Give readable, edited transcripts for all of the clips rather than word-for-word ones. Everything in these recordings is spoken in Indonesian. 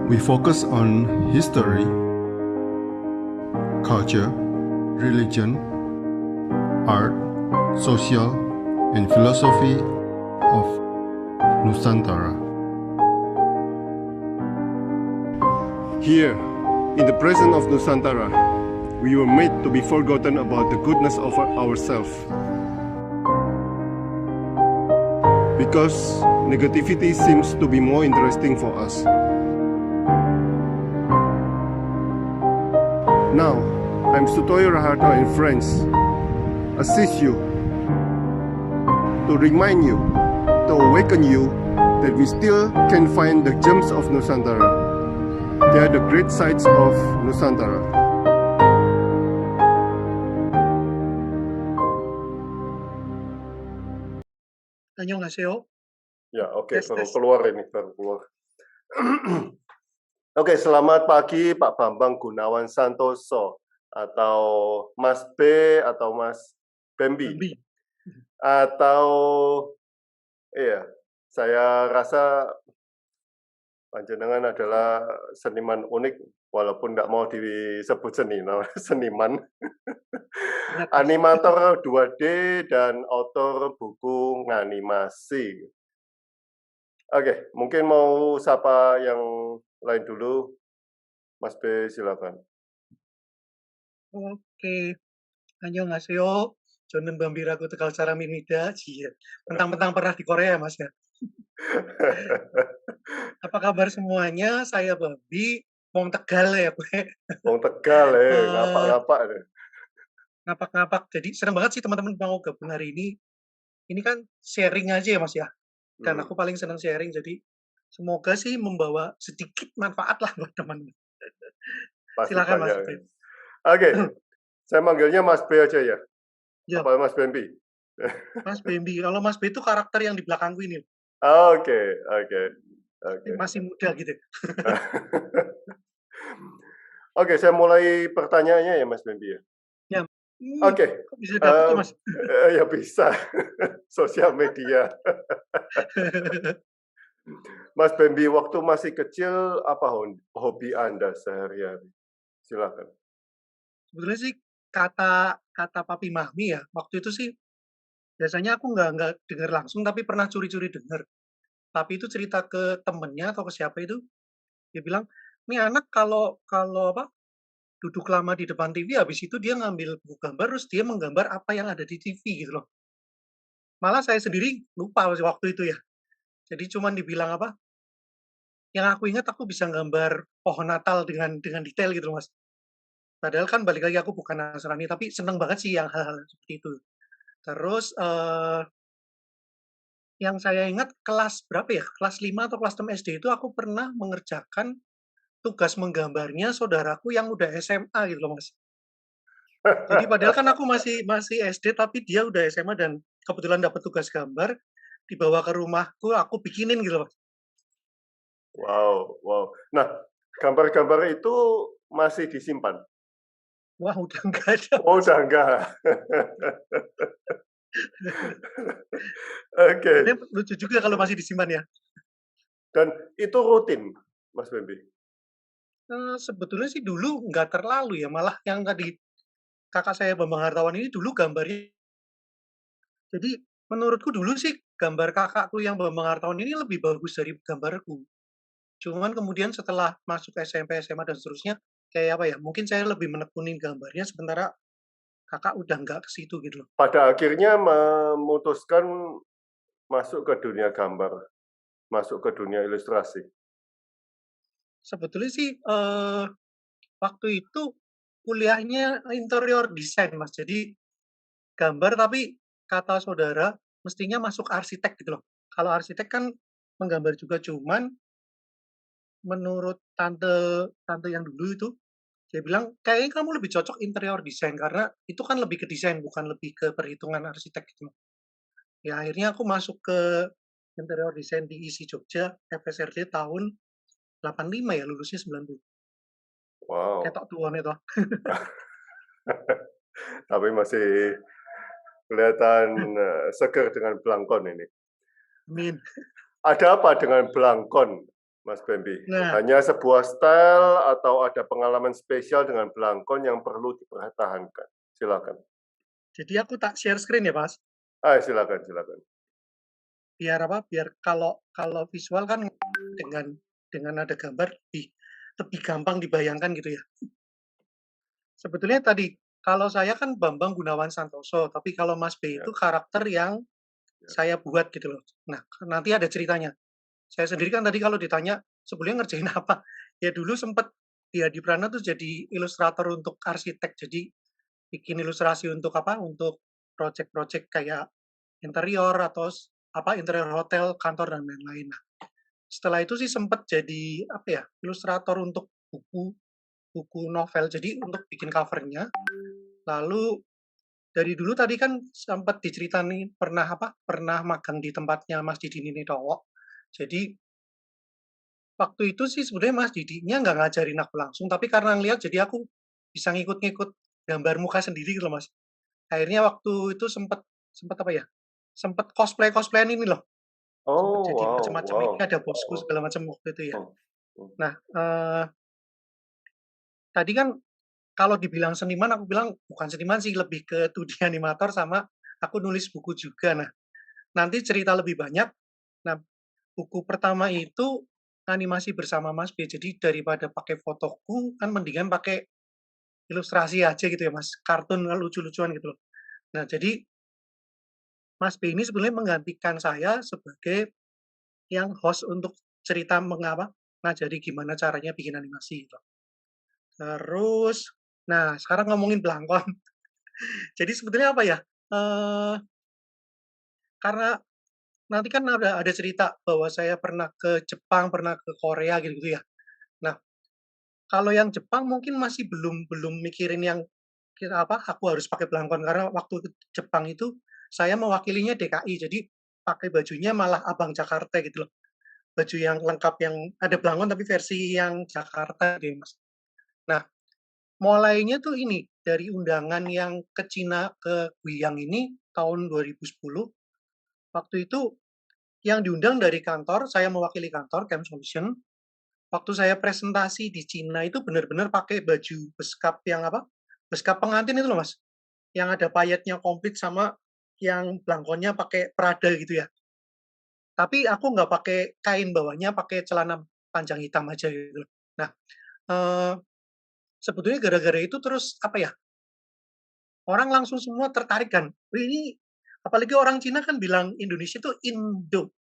We focus on history, culture, religion, art, social, and philosophy of Nusantara. Here, in the presence of Nusantara, we were made to be forgotten about the goodness of ourselves. Because negativity seems to be more interesting for us. Now, I'm Sutoyo Raharto and friends, assist you, to remind you, to awaken you, that we still can find the gems of Nusantara. They are the great sights of Nusantara. 안녕하세요. Ya, oke, Tes, baru tes. keluar ini, baru keluar. Oke, selamat pagi Pak Bambang Gunawan Santoso, atau Mas B, atau Mas Bambi. Bambi. Atau, iya, saya rasa panjenengan adalah seniman unik, walaupun tidak mau disebut seniman. Animator 2D dan autor buku nganimasi. Oke, mungkin mau sapa yang lain dulu. Mas B, silakan. Oke. 안녕하세요. 저는 밤비라고 tegal salam입니다. Iya. Mentang-mentang pernah di Korea, Mas ya. Apa kabar semuanya? Saya Bambi. Wong Tegal ya, gue. Wong Tegal ngapak-ngapak. Ngapak-ngapak. Jadi senang banget sih teman-teman mau gabung hari ini. Ini kan sharing aja ya, Mas ya. Dan aku paling senang sharing. Jadi semoga sih membawa sedikit manfaat lah buat teman-teman. Pasti Silakan Mas. banyak. Oke, saya manggilnya Mas B aja ya. Ya. Apa Mas Bambi? Mas Bambi. Kalau Mas B itu karakter yang di belakangku ini. Oke. Masih muda gitu. Oke, saya mulai pertanyaannya ya Mas Bambi ya. Ya. Oke. Kok bisa dapat tuh Mas? Ya bisa. Sosial media. Mas Bambi, waktu masih kecil apa hobi Anda sehari-hari? Silakan. Sebetulnya sih kata papi mami ya, waktu itu sih biasanya aku nggak dengar langsung tapi pernah curi-curi dengar. Papi itu cerita ke temennya atau ke siapa itu, dia bilang, "Nih anak kalau apa, duduk lama di depan TV habis itu dia ngambil buku gambar terus dia menggambar apa yang ada di TV," gitu loh. Malah saya sendiri lupa waktu itu ya. Jadi cuman dibilang apa, yang aku ingat aku bisa gambar pohon Natal dengan detail gitu loh, Mas. Padahal kan balik lagi aku bukan Nasrani, tapi seneng banget sih yang hal-hal seperti itu. Terus, yang saya ingat kelas berapa ya, kelas 5 atau kelas 6 SD itu aku pernah mengerjakan tugas menggambarnya saudaraku yang udah SMA gitu loh, Mas. Jadi padahal kan aku masih SD, tapi dia udah SMA dan kebetulan dapat tugas gambar, dibawa ke rumahku, aku bikinin gitu loh, Mas. Wow. Nah, gambar-gambar itu masih disimpan? Wah, udah nggak ada, Oh, Mas. udah enggak. Oke. Ini lucu juga kalau masih disimpan ya. Dan itu rutin, Mas Bambi? Sebetulnya sih dulu nggak terlalu ya, malah yang tadi kakak saya Bambang Hartawan ini dulu gambarnya. Jadi menurutku dulu sih gambar kakakku yang Bambang Hartawan ini lebih bagus dari gambarku. Cuman kemudian setelah masuk SMP, SMA dan seterusnya, kayak apa ya, mungkin saya lebih menekuni gambarnya sementara kakak udah nggak ke situ gitu loh. Pada akhirnya memutuskan masuk ke dunia gambar, masuk ke dunia ilustrasi? Sebetulnya sih, waktu itu kuliahnya interior design, Mas. Jadi gambar tapi kata saudara mestinya masuk arsitek gitu loh. Kalau arsitek kan menggambar juga, cuman menurut tante yang dulu itu, dia bilang, "Kayaknya kamu lebih cocok interior design karena itu kan lebih ke desain bukan lebih ke perhitungan arsitek," gitu. Ya akhirnya aku masuk ke interior design di ISI Jogja, FSRD tahun 85 ya, lulusnya 90. Wow. Ketok tuane toh. Tapi masih kelihatan seger dengan belangkon ini. Amin. Ada apa dengan belangkon? Mas Bambi? Nah, Hanya sebuah style atau ada pengalaman spesial dengan belangkon yang perlu dipertahankan? Silakan. jadi aku tak share screen ya, Mas. Silakan. Biar apa? Biar kalau kalau visual kan dengan ada gambar lebih gampang dibayangkan gitu ya. Sebetulnya tadi kalau saya kan Bambang Gunawan Santoso, tapi kalau Mas B Ya. itu karakter yang saya buat gitu loh. Nah, nanti ada ceritanya. Saya sendiri kan tadi kalau ditanya sebelumnya ngerjain apa, ya dulu sempet di Hadi Prana tuh jadi ilustrator untuk arsitek. Jadi bikin ilustrasi untuk apa, untuk project-project kayak interior atau interior hotel, kantor dan lain-lain. Nah, setelah itu sih sempet jadi apa ya, ilustrator untuk buku buku novel. Jadi untuk bikin covernya. Lalu dari dulu tadi kan sempat diceritain pernah magang di tempatnya Mas Didi Ninitowo. Jadi waktu itu sih sebenarnya Mas Didinya nggak ngajarin aku langsung, tapi karena ngeliat jadi aku bisa ngikut-ngikut gambar muka sendiri gitu loh, Mas. Akhirnya waktu itu sempet sempet apa ya, sempet cosplayan ini loh, sempet Oh, jadi macam-macam ini wow. ada bosku segala macam waktu itu ya. Hmm, hmm. Nah, tadi kan kalau dibilang seniman aku bilang bukan seniman sih, lebih ke 2D animator sama aku nulis buku juga. Nah, nanti cerita lebih banyak. Nah, buku pertama itu animasi bersama Mas B. Jadi daripada pakai fotoku, kan mendingan pakai ilustrasi aja gitu ya, Mas. Kartun lucu-lucuan gitu loh. Nah, jadi Mas B ini sebenarnya menggantikan saya sebagai yang host untuk cerita ngajari gimana caranya bikin animasi gitu. Terus, nah sekarang ngomongin Blangkon. Jadi sebetulnya apa ya? Karena nanti kan ada cerita bahwa saya pernah ke Jepang, pernah ke Korea gitu-gitu ya. Nah, kalau yang Jepang mungkin masih belum belum mikirin yang aku harus pakai belangkon karena waktu ke Jepang itu saya mewakilinya DKI, jadi pakai bajunya malah Abang Jakarta gitu loh. Baju yang lengkap yang ada belangkon tapi versi yang Jakarta gitu, Mas. Nah, mulainya tuh ini dari undangan yang ke Cina ke Guiyang ini tahun 2010. Waktu itu yang diundang dari kantor, saya mewakili kantor Camp Solution. Waktu saya presentasi di Cina itu benar-benar pakai baju beskap yang beskap pengantin itu loh, Mas. Yang ada payetnya komplit sama yang belangkonnya pakai Prada gitu ya. Tapi aku nggak pakai kain bawahnya, pakai celana panjang hitam aja gitu. Nah, eee, sebetulnya gara-gara itu terus orang langsung semua tertarik kan, ini apalagi orang Cina kan bilang Indonesia itu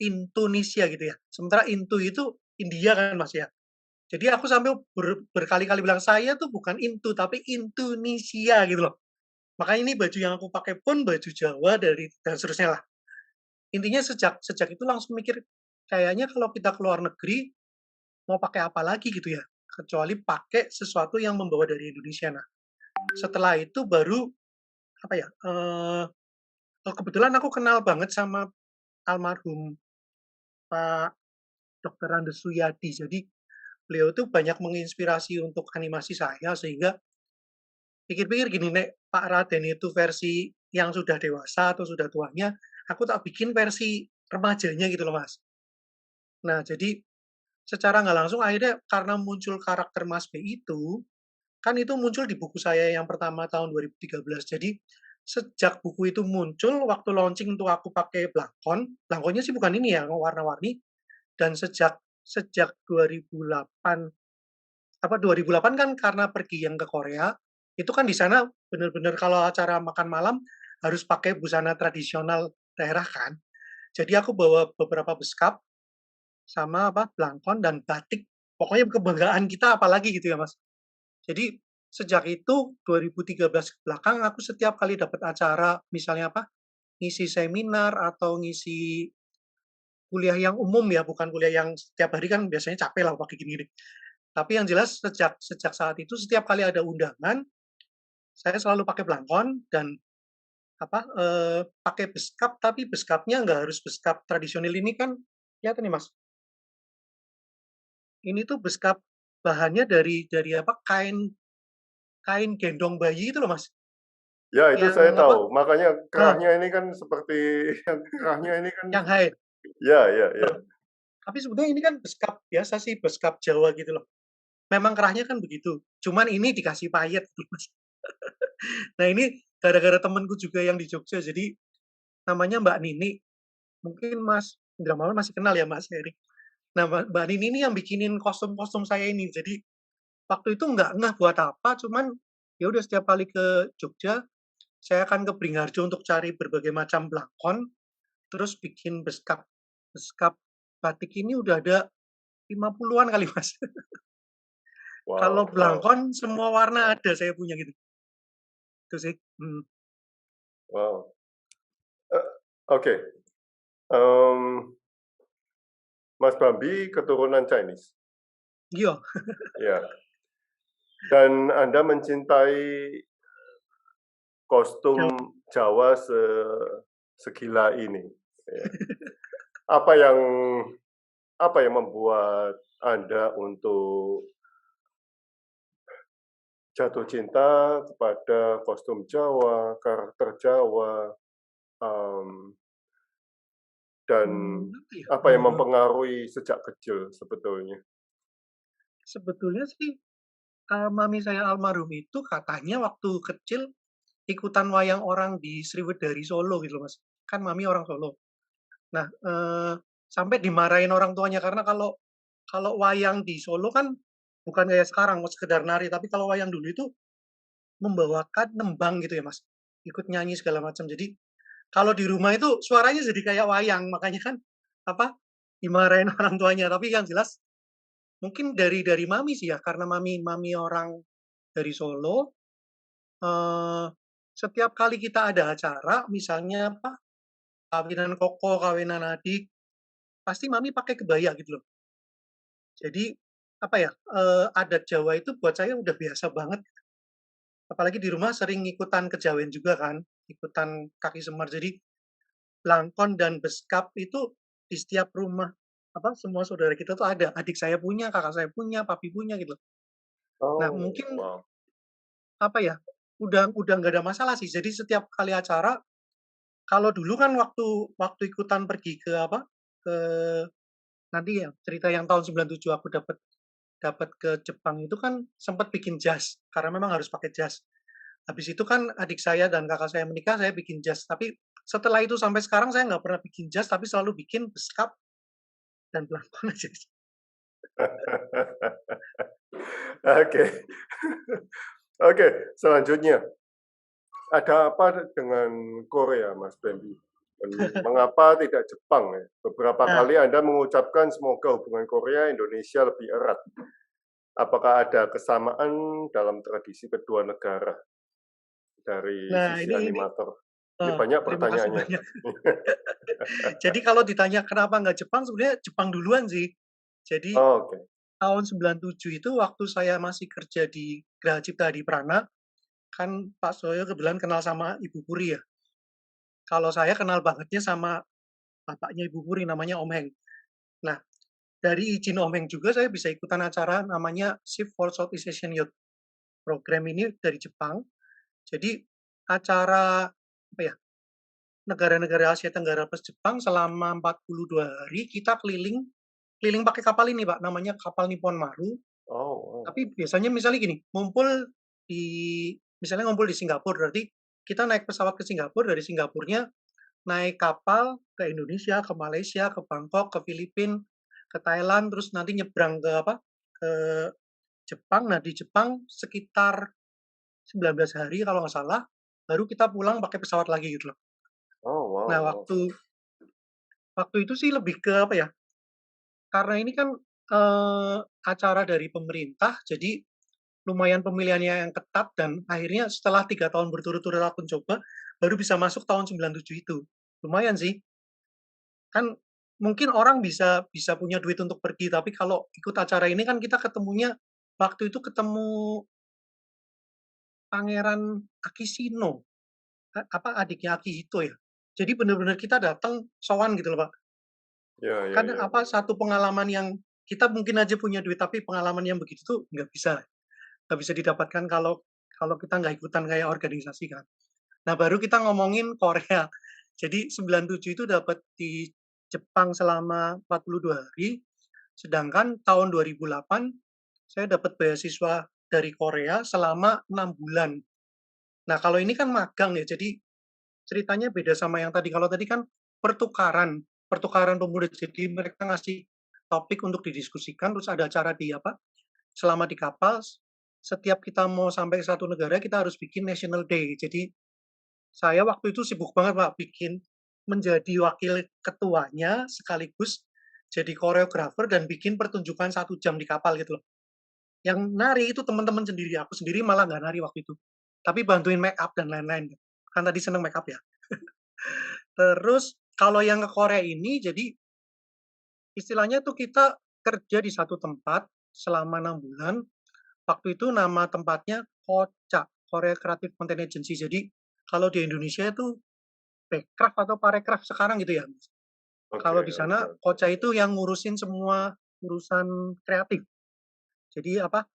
Indonesia gitu ya, sementara Into itu India kan, Mas, ya. Jadi aku sampai berkali-kali bilang, "Saya tuh bukan Into, tapi Indonesia," gitu loh. Makanya ini baju yang aku pakai pun baju Jawa dari dan seterusnya lah. Intinya sejak sejak itu langsung mikir, kayaknya kalau kita ke luar negeri, mau pakai apa lagi gitu ya, kecuali pakai sesuatu yang membawa dari Indonesia. Nah, setelah itu baru apa ya, kebetulan aku kenal banget sama almarhum Pak Dr. Andes Suyadi. Jadi beliau itu banyak menginspirasi untuk animasi saya sehingga pikir-pikir gini, Nek, Pak Raden itu versi yang sudah dewasa atau sudah tuanya, aku tak bikin versi remajanya gitu loh, Mas. Nah, jadi secara nggak langsung akhirnya karena muncul karakter Mas B itu, kan itu muncul di buku saya yang pertama tahun 2013. Jadi sejak buku itu muncul, waktu launching untuk aku pakai belangkonnya sih bukan ini ya, warna-warni. Dan sejak sejak 2008 2008 kan karena pergi yang ke Korea, itu kan di sana benar-benar kalau acara makan malam harus pakai busana tradisional daerah kan. Jadi aku bawa beberapa beskap sama blangkon dan batik. Pokoknya kebanggaan kita apalagi gitu ya, Mas. Jadi sejak itu 2013 ke belakang aku setiap kali dapat acara misalnya ngisi seminar atau ngisi kuliah yang umum ya, bukan kuliah yang setiap hari kan biasanya capek lah pakai gini-gini. Tapi yang jelas sejak sejak saat itu setiap kali ada undangan, saya selalu pakai belangkon dan pakai beskap, tapi beskapnya nggak harus beskap tradisional ini kan lihat nih, Mas, ini tuh beskap bahannya dari kain kain gendong bayi itu loh, Mas, Ya, itu yang saya tahu. Makanya nah, kerahnya ini kan seperti yang kerahnya ini kan yang haid. ya. Tapi sebetulnya ini kan beskap biasa sih, beskap Jawa gitu loh. Memang kerahnya kan begitu, cuman ini dikasih payet gitu, Mas. Nah ini gara-gara temenku juga yang di Jogja, jadi namanya Mbak Nini, mungkin Mas Indramawan masih kenal ya Mas Heri. Nah Mbak Nini ini yang bikinin kostum-kostum saya ini, jadi waktu itu nggak ngeh buat apa, cuman ya udah setiap kali ke Jogja, saya akan ke Beringharjo untuk cari berbagai macam blangkon, terus bikin beskap. Beskap batik ini udah ada 50-an kali Mas. Kalau Wow, wow, blangkon semua warna ada saya punya gitu. Itu sih. wow. Oke, Em, Mas Bambi keturunan Chinese, Iya, ya. Dan Anda mencintai kostum Jawa. Jawa segila ini. Ya. Apa yang apa yang membuat Anda untuk jatuh cinta kepada kostum Jawa, karakter Jawa, dan Apa ya, apa yang mempengaruhi sejak kecil sebetulnya? sebetulnya sih, mami saya almarhum itu katanya waktu kecil ikutan wayang orang di Sriwedari Solo gitu loh, Mas. Kan mami orang Solo. Nah, sampai dimarahin orang tuanya karena kalau kalau wayang di Solo kan bukan kayak sekarang sekedar nari, tapi kalau wayang dulu itu membawakan nembang gitu ya, Mas. Ikut nyanyi segala macam. Jadi kalau di rumah itu suaranya jadi kayak wayang, makanya kan apa, dimarahin orang tuanya. Tapi yang jelas mungkin dari mami sih ya, karena mami mami orang dari Solo, eee, setiap kali kita ada acara, misalnya apa, kawinan koko, kawinan adik, pasti mami pakai kebaya gitu loh. Jadi, apa ya, adat Jawa itu buat saya udah biasa banget, apalagi di rumah sering ikutan kejawen juga kan, ikutan kaki semar. Jadi, langkon dan beskap itu di setiap rumah, apa, semua saudara kita tuh ada. Adik saya punya, kakak saya punya, papi punya gitu. Nah, Oh, mungkin wow. apa ya, udah nggak ada masalah sih. Jadi setiap kali acara, kalau dulu kan waktu waktu ikutan pergi ke apa, ke nanti ya cerita yang tahun 97 aku dapat dapat ke Jepang itu kan sempat bikin jas, karena memang harus pakai jas. Habis itu kan adik saya dan kakak saya menikah, saya bikin jas. Tapi setelah itu sampai sekarang saya nggak pernah bikin jas, tapi selalu bikin beskap dan belangkon aja. Oke. Oke, selanjutnya. Ada apa dengan Korea, Mas Bambi? Mengapa tidak Jepang ya? Beberapa Nah, kali Anda mengucapkan semoga hubungan Korea Indonesia lebih erat. Apakah ada kesamaan dalam tradisi kedua negara dari nah sisi ini animator? Ini banyak terima kasih pertanyaannya. banyak. Jadi kalau ditanya kenapa nggak Jepang, sebenarnya Jepang duluan sih. Jadi Oh, oke. tahun 97 itu waktu saya masih kerja di Geraha Cipta Adi Prana, kan Pak Soyo kebetulan kenal sama Ibu Puri ya. Kalau saya kenal bangetnya sama bapaknya Ibu Puri namanya Om Heng. Nah, dari izin Om Heng juga saya bisa ikutan acara namanya Shift for Southeast Asian Youth. Program ini dari Jepang. Jadi acara apa ya? Negara-negara Asia Tenggara plus Jepang selama 42 hari kita keliling keliling pakai kapal ini, Pak, namanya kapal Nippon Maru. Oh, wow. Tapi biasanya misalnya gini, di misalnya ngumpul di Singapura, berarti kita naik pesawat ke Singapura, dari Singapurnya naik kapal ke Indonesia, ke Malaysia, ke Bangkok, ke Filipina, ke Thailand, terus nanti nyebrang ke apa, ke Jepang. Nah, di Jepang sekitar 19 hari kalau nggak salah, baru kita pulang pakai pesawat lagi gitu loh. Oh, wow, Nah, wow. waktu waktu itu sih lebih ke apa ya, karena ini kan, acara dari pemerintah, jadi lumayan pemilihannya yang ketat dan akhirnya setelah 3 tahun berturut-turut aku coba, baru bisa masuk tahun 97 itu. Lumayan sih. Kan mungkin orang bisa bisa punya duit untuk pergi, tapi kalau ikut acara ini kan kita ketemunya waktu itu ketemu Pangeran Akishino, apa, adiknya Akihito ya. Jadi bener-bener kita datang sowan gitu loh, Pak. Ya, ya, Kan ya. apa, satu pengalaman yang kita mungkin aja punya duit, tapi pengalaman yang begitu tuh nggak bisa didapatkan kalau kalau kita nggak ikutan kayak organisasi kan. Nah, baru kita ngomongin Korea. Jadi 97 itu dapat di Jepang selama 42 hari, sedangkan tahun 2008 saya dapat beasiswa dari Korea selama 6 bulan. Nah, kalau ini kan magang ya, jadi ceritanya beda sama yang tadi. Kalau tadi kan pertukaran, pertukaran pemuda. Jadi mereka ngasih topik untuk didiskusikan, terus ada acara di apa? Selama di kapal, setiap kita mau sampai ke satu negara, kita harus bikin National Day. Jadi saya waktu itu sibuk banget Pak, bikin menjadi wakil ketuanya sekaligus jadi koreografer dan bikin pertunjukan 1 jam di kapal gitu loh. Yang nari itu teman-teman sendiri, aku sendiri malah nggak nari waktu itu. Tapi bantuin make up dan lain-lain. Kan tadi seneng make up ya. Terus kalau yang ke Korea ini jadi istilahnya tuh kita kerja di satu tempat selama 6 bulan. Waktu itu nama tempatnya KOCA, Korea Creative Content Agency. Jadi kalau di Indonesia itu Backcraft atau Parekraf sekarang gitu ya. Kalau di sana KOCA itu yang ngurusin semua urusan kreatif. Jadi apa?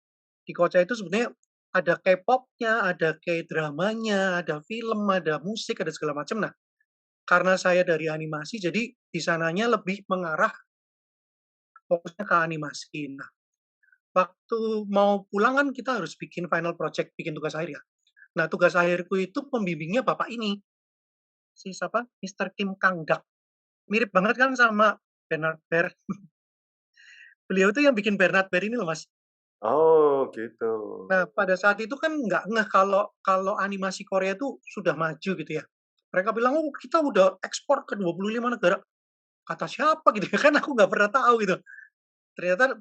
Di KOCA itu sebenarnya ada K-pop-nya, ada K-dramanya, ada film, ada musik, ada segala macam. Nah, karena saya dari animasi, jadi di sananya lebih mengarah fokusnya ke animasi. Nah, waktu mau pulang kan kita harus bikin final project, bikin tugas akhir ya. Nah, tugas akhirku itu pembimbingnya bapak ini, si siapa? Mr. Kim Kang-dak. Mirip banget kan sama Bernard Baer. Beliau itu yang bikin Bernard Baer ini loh, Mas. Oh, gitu. Nah, pada saat itu kan nggak ngeh kalau animasi Korea itu sudah maju gitu ya. Mereka bilang, "Oh, kita udah ekspor ke 25 negara." Kata siapa gitu ya, kan aku nggak pernah tahu gitu. Ternyata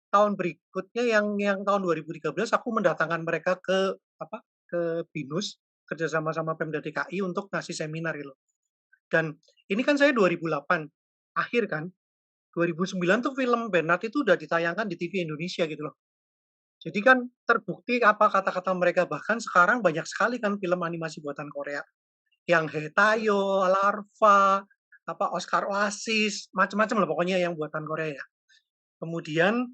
tahun berikutnya yang tahun 2013 aku mendatangkan mereka ke apa, ke BINUS, kerja sama Pemda DKI untuk ngasih seminar gitu. Dan ini kan saya 2008, akhir kan. 2009 tuh film Bernard itu udah ditayangkan di TV Indonesia gitu loh. Jadi kan terbukti apa kata-kata mereka, bahkan sekarang banyak sekali kan film animasi buatan Korea. Yang Hetayo, Larva, apa Oscar Oasis, macam-macam lah pokoknya yang buatan Korea ya. Kemudian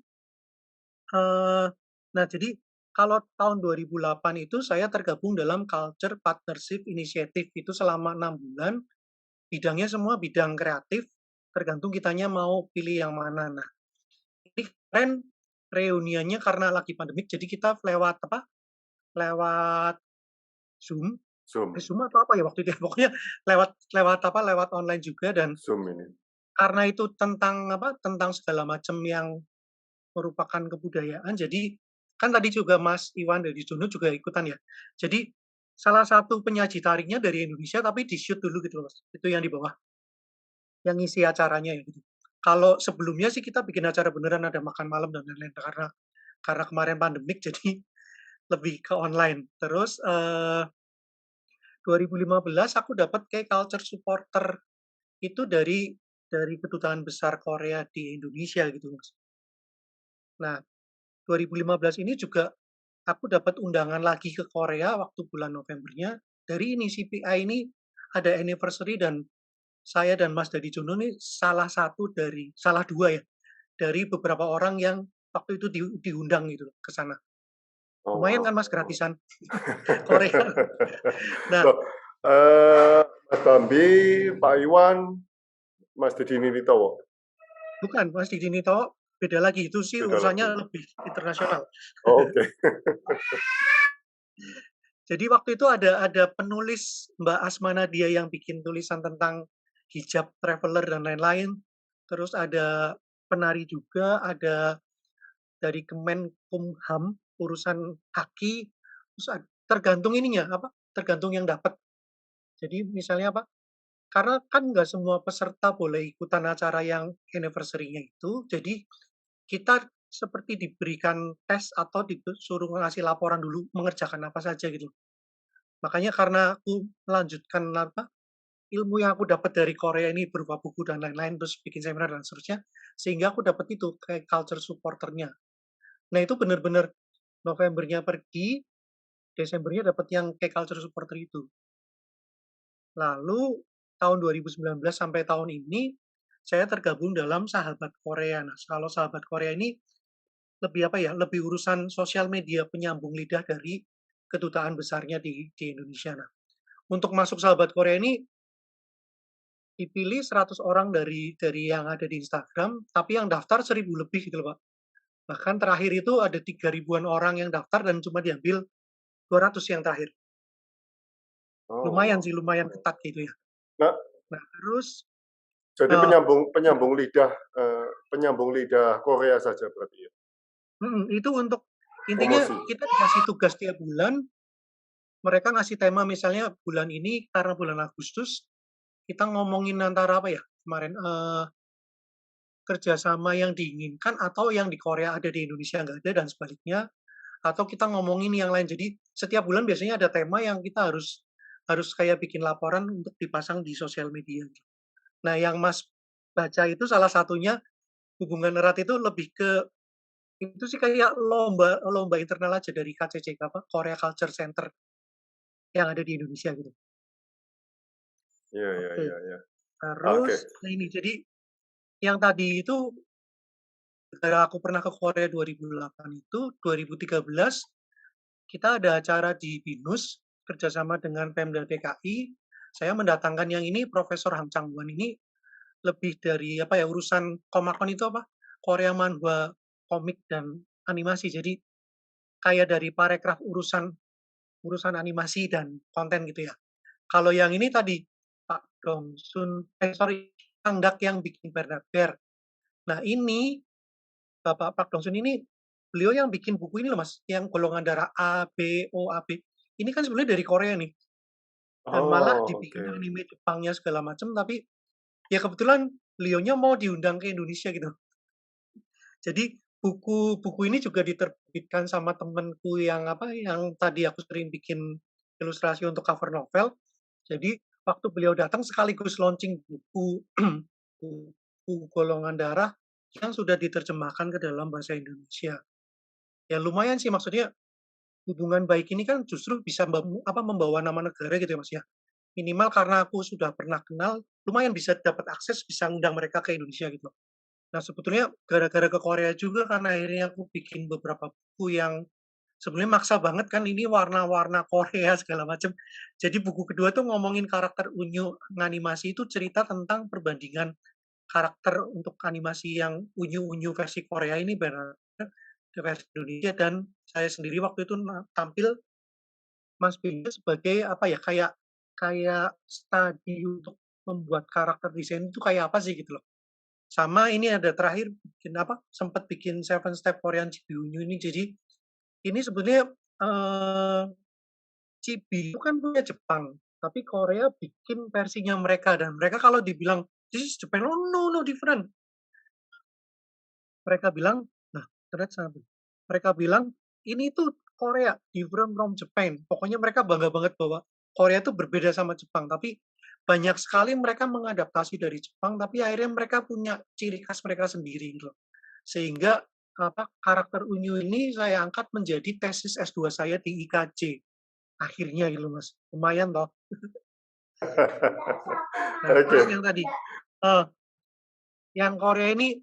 nah jadi kalau tahun 2008 itu saya tergabung dalam Culture Partnership Initiative itu selama 6 bulan, bidangnya semua bidang kreatif, tergantung kitanya mau pilih yang mana. Nah, ini kemarin reuniannya karena lagi pandemik, jadi kita lewat apa, lewat Zoom, Zoom. Zoom atau apa ya waktu itu ya, pokoknya lewat lewat apa, lewat online juga dan Zoom ini. karena itu tentang apa, tentang segala macam yang merupakan kebudayaan, jadi kan tadi juga Mas Iwan dari Juno juga ikutan ya. Jadi salah satu penyaji tariknya dari Indonesia tapi di-shoot dulu gitu loh, Mas. Itu yang di bawah, yang ngisi acaranya ya gitu. Kalau sebelumnya sih kita bikin acara beneran ada makan malam dan lain-lain karena kemarin pandemik jadi lebih ke online. Terus 2015 aku dapat kayak culture supporter itu dari kedutaan besar Korea di Indonesia gitu, Mas. Nah, 2015 ini juga aku dapat undangan lagi ke Korea waktu bulan Novembernya. Dari ini CPI ini ada anniversary dan saya dan Mas Dadi Jono nih salah dua ya, dari beberapa orang yang waktu itu diundang gitu ke sana. Oh, Lumayan wow. kan Mas gratisan Korea. Nah, Loh, Mas Bambi, Pak Iwan, Mas Didi Nitowo. bukan Mas Didi Nito beda lagi, itu sih Beda urusannya lagi. lebih internasional. Oh, oke. Jadi waktu itu ada penulis Mbak Asma Nadia yang bikin tulisan tentang hijab traveler dan lain-lain. Terus ada penari juga, ada dari Kemenkumham urusan haki, terus tergantung ininya apa? Tergantung yang dapat. Jadi misalnya apa? Karena kan nggak semua peserta boleh ikutan acara yang anniversary-nya itu, jadi kita seperti diberikan tes atau disuruh ngasih laporan dulu mengerjakan apa saja gitu. Makanya karena aku melanjutkan apa, ilmu yang aku dapat dari Korea ini berupa buku dan lain-lain, terus bikin seminar dan seterusnya, sehingga aku dapat itu kayak culture supporter-nya. Nah itu benar-benar Novembernya pergi, Desembernya dapat yang kayak culture supporter itu. Lalu tahun 2019 sampai tahun ini saya tergabung dalam Sahabat Korea. Nah, kalau Sahabat Korea ini lebih apa ya? Lebih urusan sosial media penyambung lidah dari kedutaan besarnya di Indonesia. Nah, untuk masuk Sahabat Korea ini dipilih 100 orang dari yang ada di Instagram, tapi yang daftar 1.000 lebih gitu loh, Pak. Bahkan terakhir itu ada 3 ribuan orang yang daftar dan cuma diambil 200 yang terakhir. Lumayan Oh. sih, lumayan ketat gitu ya. Nah, Nah, terus jadi eee, penyambung lidah Korea saja berarti ya? itu untuk intinya Promosi? kita dikasih tugas tiap bulan, mereka ngasih tema misalnya bulan ini karena bulan Agustus, kita ngomongin antara apa ya, kemarin, kerjasama yang diinginkan atau yang di Korea ada di Indonesia nggak ada dan sebaliknya, atau kita ngomongin yang lain. Jadi setiap bulan biasanya ada tema yang kita harus harus kayak bikin laporan untuk dipasang di sosial media. Nah, yang Mas baca itu salah satunya hubungan erat itu lebih ke itu sih kayak lomba lomba internal aja dari KCCK, apa, Korea Culture Center yang ada di Indonesia gitu. Iya iya Oke, iya iya. Oke. terus nah ini jadi yang tadi itu gara aku pernah ke Korea 2008 itu, 2013 kita ada acara di BINUS kerjasama dengan Pemda DKI. Saya mendatangkan yang ini Profesor Ham Chang-won ini lebih dari apa ya, urusan Komakon itu apa, Korea Manhwa komik dan animasi. Jadi kayak dari parekraf urusan urusan animasi dan konten gitu ya. Kalau yang ini tadi Pak Dongsun, sorry, Kang Dak yang bikin Bernard Bear. Nah ini Bapak Pak Dongsun ini beliau yang bikin buku ini loh Mas, yang golongan darah A, B, O, AB. Ini kan sebenarnya dari Korea nih. Dan malah Oh, dibikin oke. anime Jepangnya segala macam, tapi ya kebetulan beliaunya mau diundang ke Indonesia gitu. Jadi buku ini juga diterbitkan sama temenku yang apa, yang tadi aku sering bikin ilustrasi untuk cover novel. Jadi waktu beliau datang sekaligus launching buku buku golongan darah yang sudah diterjemahkan ke dalam bahasa Indonesia. Ya lumayan sih, maksudnya hubungan baik ini kan justru bisa membawa nama negara gitu ya Mas ya. Minimal karena aku sudah pernah kenal, lumayan bisa dapat akses, bisa undang mereka ke Indonesia gitu. Nah, sebetulnya gara-gara ke Korea juga karena akhirnya aku bikin beberapa buku yang sebenarnya maksa banget kan ini warna-warna Korea segala macam. Jadi buku kedua tuh ngomongin karakter Unyu nganimasi itu cerita tentang perbandingan karakter untuk animasi yang Unyu-Unyu versi Korea ini versi Indonesia dan saya sendiri waktu itu tampil Mas Benya sebagai apa ya, kayak kayak studi untuk membuat karakter desain itu kayak apa sih gitu loh. Sama ini ada terakhir bikin apa, sempat bikin Seven Step Korean Chibi-Unyu ini. Jadi ini sebenarnya, Chibi itu kan punya Jepang, tapi Korea bikin versinya mereka dan mereka kalau dibilang, "This is Japan," "Oh, no, no, different." Mereka bilang, nah ternyata sama. Mereka bilang, "Ini tuh Korea, different from Japan." Pokoknya mereka bangga banget bahwa Korea itu berbeda sama Jepang, tapi banyak sekali mereka mengadaptasi dari Jepang, tapi akhirnya mereka punya ciri khas mereka sendiri gitu loh. Sehingga apa, karakter Unyu ini saya angkat menjadi tesis S2 saya di IKJ. Akhirnya gitu Mas, lumayan toh. Nah, Oke. terus yang tadi, eee, yang Korea ini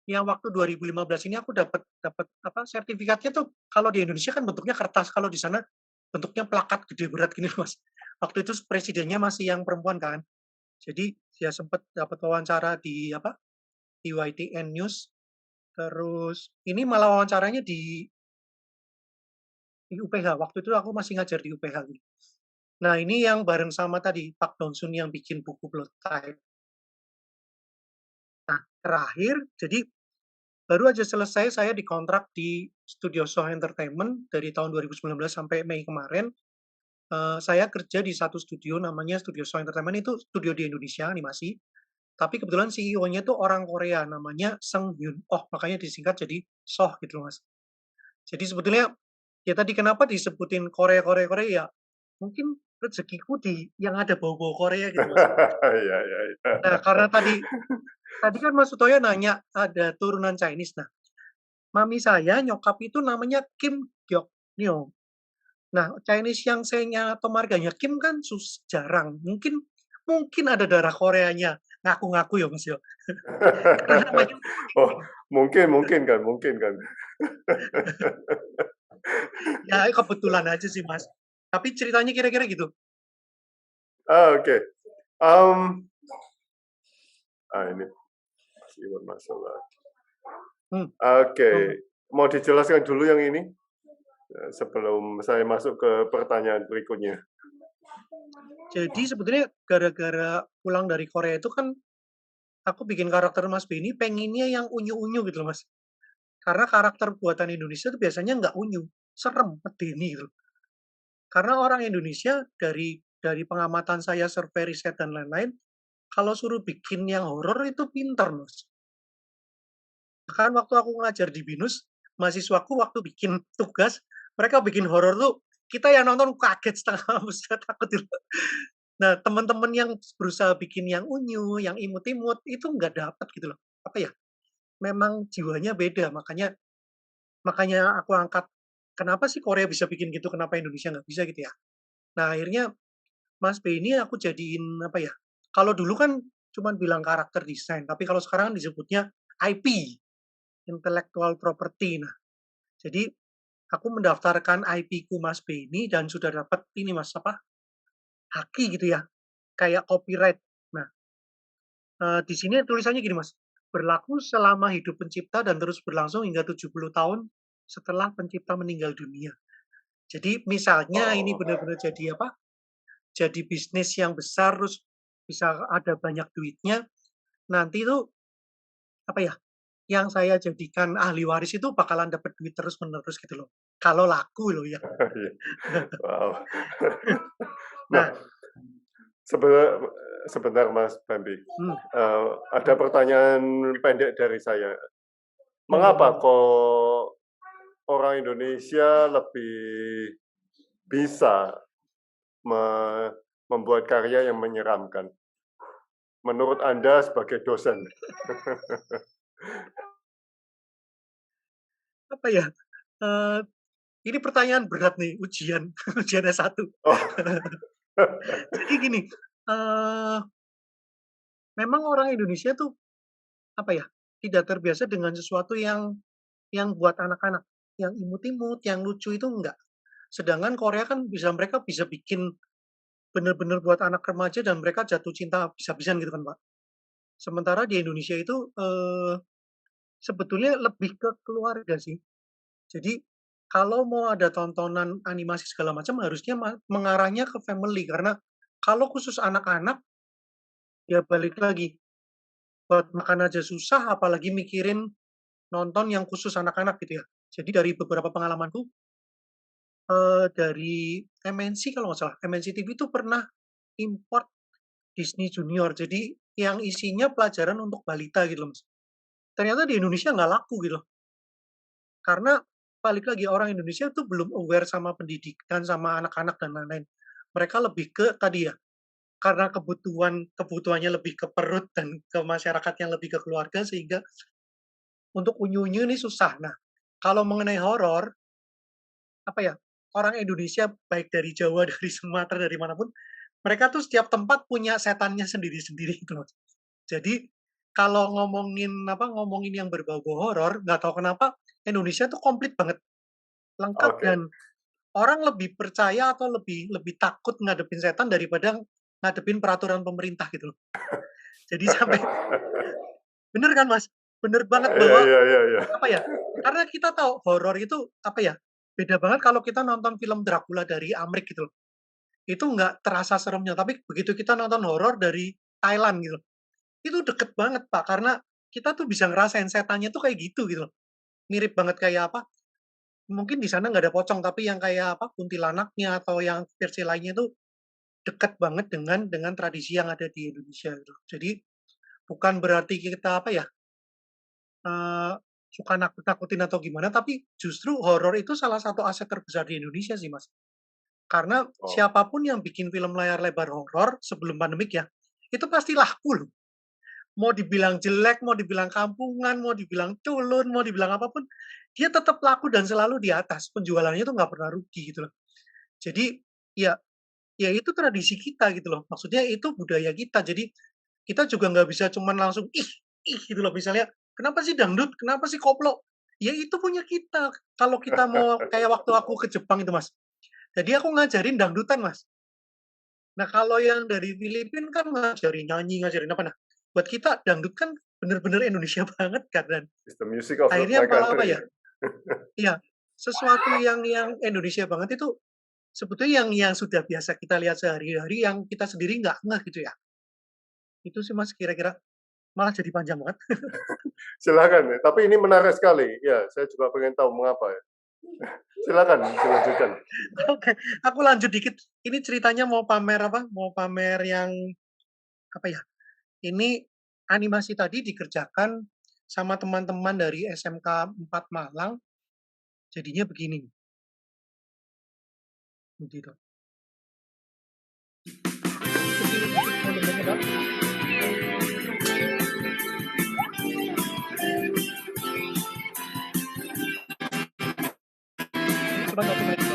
yang waktu 2015 ini aku dapat dapat apa, sertifikatnya tuh kalau di Indonesia kan bentuknya kertas, kalau di sana bentuknya plakat gede berat gini Mas. Waktu itu presidennya masih yang perempuan kan. Jadi ya sempet dapat wawancara di apa, di YTN News, terus ini malah wawancaranya di UPH, waktu itu aku masih ngajar di UPH gitu. Nah ini yang bareng sama tadi Pak Dongsun yang bikin buku Blood Type. Nah terakhir, jadi baru aja selesai saya dikontrak di Studio Soh Entertainment dari tahun 2019 sampai Mei kemarin. Saya kerja di satu studio namanya Studio Soh Entertainment, itu studio di Indonesia animasi. Tapi kebetulan CEO-nya itu orang Korea namanya Sung Hyun Oh, makanya disingkat jadi Soh gitu loh, Mas. Jadi sebetulnya ya tadi kenapa disebutin Korea Korea Korea ya, mungkin rezekiku di yang ada bau-bau Korea gitu, Mas. Iya iya iya. Nah, karena tadi tadi kan Mas Sutoyo nanya ada turunan Chinese. Nah, mami saya nyokap itu namanya Kim Gyok Nyo. Nah, Chinese yang nya atau marganya Kim kan jarang. Mungkin mungkin ada darah Koreanya. Ngaku-ngaku ya, Mas, ya. Karena namanya Oh, Kim. mungkin kan. Ya kebetulan aja sih, Mas. Tapi ceritanya kira-kira gitu. Oke. Mmm, Ini Mas Iwan masuk lagi. Hmm. Oke, mau dijelaskan dulu yang ini sebelum saya masuk ke pertanyaan berikutnya. Jadi sebetulnya gara-gara pulang dari Korea itu kan aku bikin karakter Mas Benny pengennya yang unyu-unyu gitu loh Mas. Karena karakter buatan Indonesia itu biasanya nggak unyu, serem, medeni gitu. Karena orang Indonesia dari pengamatan saya, survei, riset dan lain-lain, kalau suruh bikin yang horor itu pinter, Mas. Bahkan waktu aku ngajar di BINUS, mahasiswaku waktu bikin tugas, mereka bikin horor tuh, kita yang nonton kaget setengah habis, takut gitu. Nah, teman-teman yang berusaha bikin yang unyu, yang imut-imut, itu nggak dapat gitu loh. Apa ya, memang jiwanya beda, makanya aku angkat, kenapa sih Korea bisa bikin gitu, kenapa Indonesia nggak bisa gitu ya. Nah, akhirnya Mas Benny aku jadiin apa ya, kalau dulu kan cuman bilang karakter desain, tapi kalau sekarang disebutnya IP, intellectual property. Nah, jadi aku mendaftarkan IP-ku Mas Benny dan sudah dapat ini Mas, apa, haki gitu ya, kayak copyright. Nah, di sini tulisannya gini Mas, berlaku selama hidup pencipta dan terus berlangsung hingga 70 tahun setelah pencipta meninggal dunia. Jadi misalnya ini benar-benar jadi apa, jadi bisnis yang besar, terus bisa ada banyak duitnya, nanti tuh, apa ya, yang saya jadikan ahli waris itu bakalan dapat duit terus-menerus gitu loh. Kalau laku loh ya. Wow. Nah, Nah, sebentar Mas Bambi. hmm, Ada pertanyaan pendek dari saya. Mengapa monggo. kok orang Indonesia lebih bisa membuat karya yang menyeramkan? Menurut Anda sebagai dosen. Apa ya, ini pertanyaan berat nih, ujian, ujian S1. Oh. Jadi gini, memang orang Indonesia tuh, apa ya, tidak terbiasa dengan sesuatu yang buat anak-anak, yang imut-imut, yang lucu itu enggak. Sedangkan Korea kan mereka bisa bikin bener-bener buat anak remaja dan mereka jatuh cinta habis-habisan gitu kan, Pak. Sementara di Indonesia itu, sebetulnya lebih ke keluarga sih. Jadi, kalau mau ada tontonan animasi segala macam harusnya mengarahnya ke family, karena kalau khusus anak-anak, ya balik lagi, buat makan aja susah apalagi mikirin nonton yang khusus anak-anak gitu ya. Jadi dari beberapa pengalamanku, dari MNC kalau nggak salah, MNC TV itu pernah import Disney Junior. Jadi yang isinya pelajaran untuk balita gitu loh, Mas. Ternyata di Indonesia nggak laku gitu loh. Karena balik lagi orang Indonesia tuh belum aware sama pendidikan, sama anak-anak dan lain-lain. Mereka lebih ke tadi ya, karena kebutuhannya lebih ke perut dan ke masyarakat yang lebih ke keluarga sehingga untuk unyu-unyu ini susah. Nah, kalau mengenai horor, apa ya, orang Indonesia baik dari Jawa, dari Sumatera, dari manapun, mereka tuh setiap tempat punya setannya sendiri-sendiri gitu loh. Jadi kalau ngomongin yang berbau-bau horor, nggak tahu kenapa Indonesia tuh komplit banget, lengkap Oke. dan orang lebih percaya atau lebih lebih takut ngadepin setan daripada ngadepin peraturan pemerintah gitu loh. Jadi sampai bener kan Mas? Bener banget bahwa Iya. apa ya, karena kita tahu horor itu apa ya, beda banget kalau kita nonton film Dracula dari Amrik gitu loh. Itu nggak terasa seremnya, tapi begitu kita nonton horor dari Thailand gitu, itu deket banget Pak, karena kita tuh bisa ngerasain setannya tuh kayak gitu loh. Mirip banget kayak apa, mungkin di sana nggak ada pocong, tapi yang kayak apa, kuntilanaknya atau yang versi lainnya itu deket banget dengan tradisi yang ada di Indonesia gitu. Jadi bukan berarti kita apa ya, eee, suka nakut-nakutin atau gimana, tapi justru horor itu salah satu aset terbesar di Indonesia sih, Mas. Karena Oh. siapapun yang bikin film layar lebar horor sebelum pandemik ya, itu pasti laku loh. Mau dibilang jelek, mau dibilang kampungan, mau dibilang culun, mau dibilang apapun, dia tetap laku dan selalu di atas. Penjualannya itu nggak pernah rugi gitu loh. Jadi, ya ya itu tradisi kita gitu loh. Maksudnya itu budaya kita. Jadi, kita juga nggak bisa cuman langsung, "Ih ih," gitu loh. Misalnya, "Kenapa sih dangdut? Kenapa sih koplo?" Ya itu punya kita. Kalau kita mau kayak waktu aku ke Jepang itu, Mas. Jadi aku ngajarin dangdutan, Mas. Nah, kalau yang dari Filipina kan ngajarin nyanyi, ngajarin apa, nah, buat kita dangdut kan bener-bener Indonesia banget kan, dan It's the music of akhirnya my malah apa country. ya, iya, sesuatu yang Indonesia banget itu sebetulnya yang sudah biasa kita lihat sehari-hari yang kita sendiri nggak ngeh gitu ya. Itu sih Mas kira-kira, malah jadi panjang banget. Silakan, tapi ini menarik sekali. Ya, saya juga pengen tahu mengapa ya. Silakan dilanjutkan. Oke, aku lanjut dikit. Ini ceritanya mau pamer apa, mau pamer yang apa ya, ini animasi tadi dikerjakan sama teman-teman dari SMK 4 Malang, jadinya begini. Begitu. Coba satu lagi.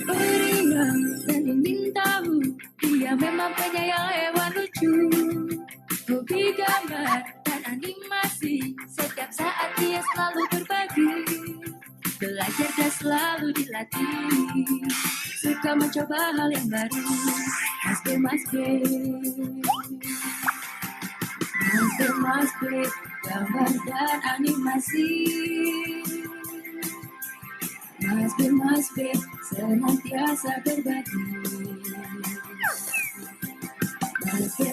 Beriang dan ingin tahu, dia memang penyayang hewan lucu. Hobi gambar dan animasi, setiap saat dia selalu berbagi. Belajar dan selalu dilatih, suka mencoba hal yang baru. Mas B, gambar dan animasi. Mas B, senantiasa berbagi.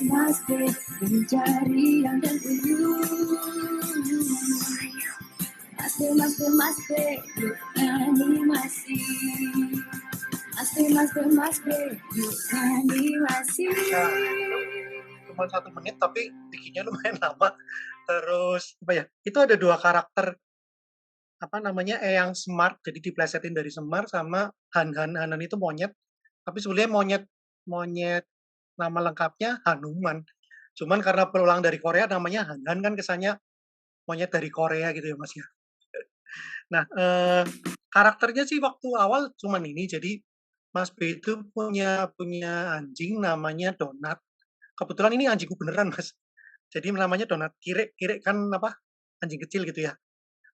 Mas B, mencari yang terunjuk. Mas B, yuk animasi. Mas B, yuk animasi. Cuma 1 menit tapi bikinnya lumayan lama. Terus apa ya? Itu ada 2 karakter apa namanya, Eyang Semar, jadi diplesetin dari Semar sama Hanan itu monyet, tapi sebenarnya monyet nama lengkapnya Hanuman. Cuman karena berulang dari Korea namanya Hanan kan kesannya monyet dari Korea gitu ya Mas ya. Nah, karakternya sih waktu awal cuman ini, jadi Mas B itu punya anjing namanya Donat. Kebetulan ini anjingku beneran Mas. Jadi namanya Donat. Kire kan apa, anjing kecil gitu ya.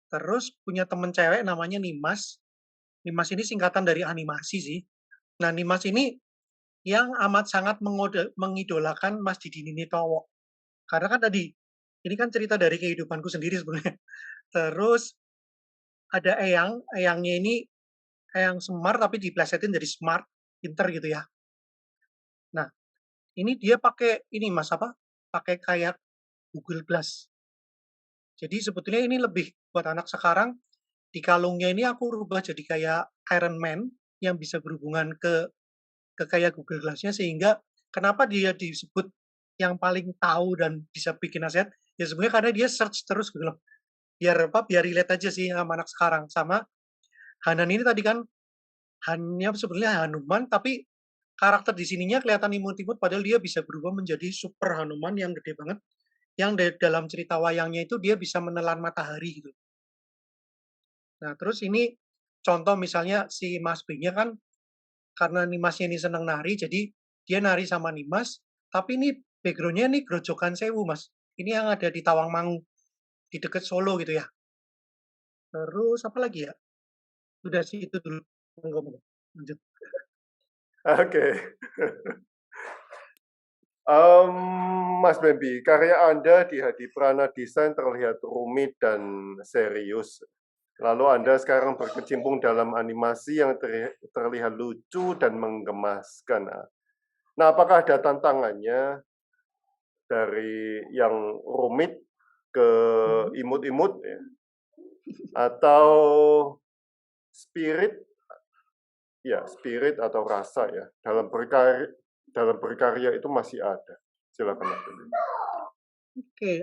Terus punya temen cewek namanya Nimas. Nimas ini singkatan dari animasi sih. Nah, Nimas ini yang amat sangat mengidolakan Mas Didi Ninitowo. Karena kan tadi, ini kan cerita dari kehidupanku sendiri sebenarnya. Terus ada Eyangnya ini Eyang Semar tapi diplesetin jadi smart, pinter gitu ya. Nah, ini dia pakai ini Mas apa? Pakai kayak Google Glass. Jadi sebetulnya ini lebih buat anak sekarang, di kalungnya ini aku rubah jadi kayak Iron Man yang bisa berhubungan ke kayak Google Glass-nya, sehingga kenapa dia disebut yang paling tahu dan bisa bikin nasihat, ya sebenarnya karena dia search terus gitu loh. Biar relate aja sih sama anak sekarang. Sama Hanan ini tadi kan, Hannya sebenarnya Hanuman, tapi karakter di sininya kelihatan imut-imut padahal dia bisa berubah menjadi super Hanuman yang gede banget. Yang dalam cerita wayangnya itu dia bisa menelan matahari gitu. Nah, terus ini contoh misalnya si Mas B-nya kan karena Nimasnya ini senang nari, jadi dia nari sama Nimas, tapi ini background-nya ini Grojogan Sewu, Mas. Ini yang ada di Tawangmangu, di dekat Solo gitu ya. Terus apa lagi ya? Sudah sih itu dulu. Monggo, lanjut. Oke. Mas Bambi, karya Anda di Hadiprana Desain terlihat rumit dan serius. Lalu Anda sekarang berkecimpung dalam animasi yang terlihat lucu dan menggemaskan. Nah, apakah ada tantangannya dari yang rumit ke imut-imut ya? Atau spirit atau rasa ya dalam berkarya itu masih ada. Silakan Mas Bambi. Oke,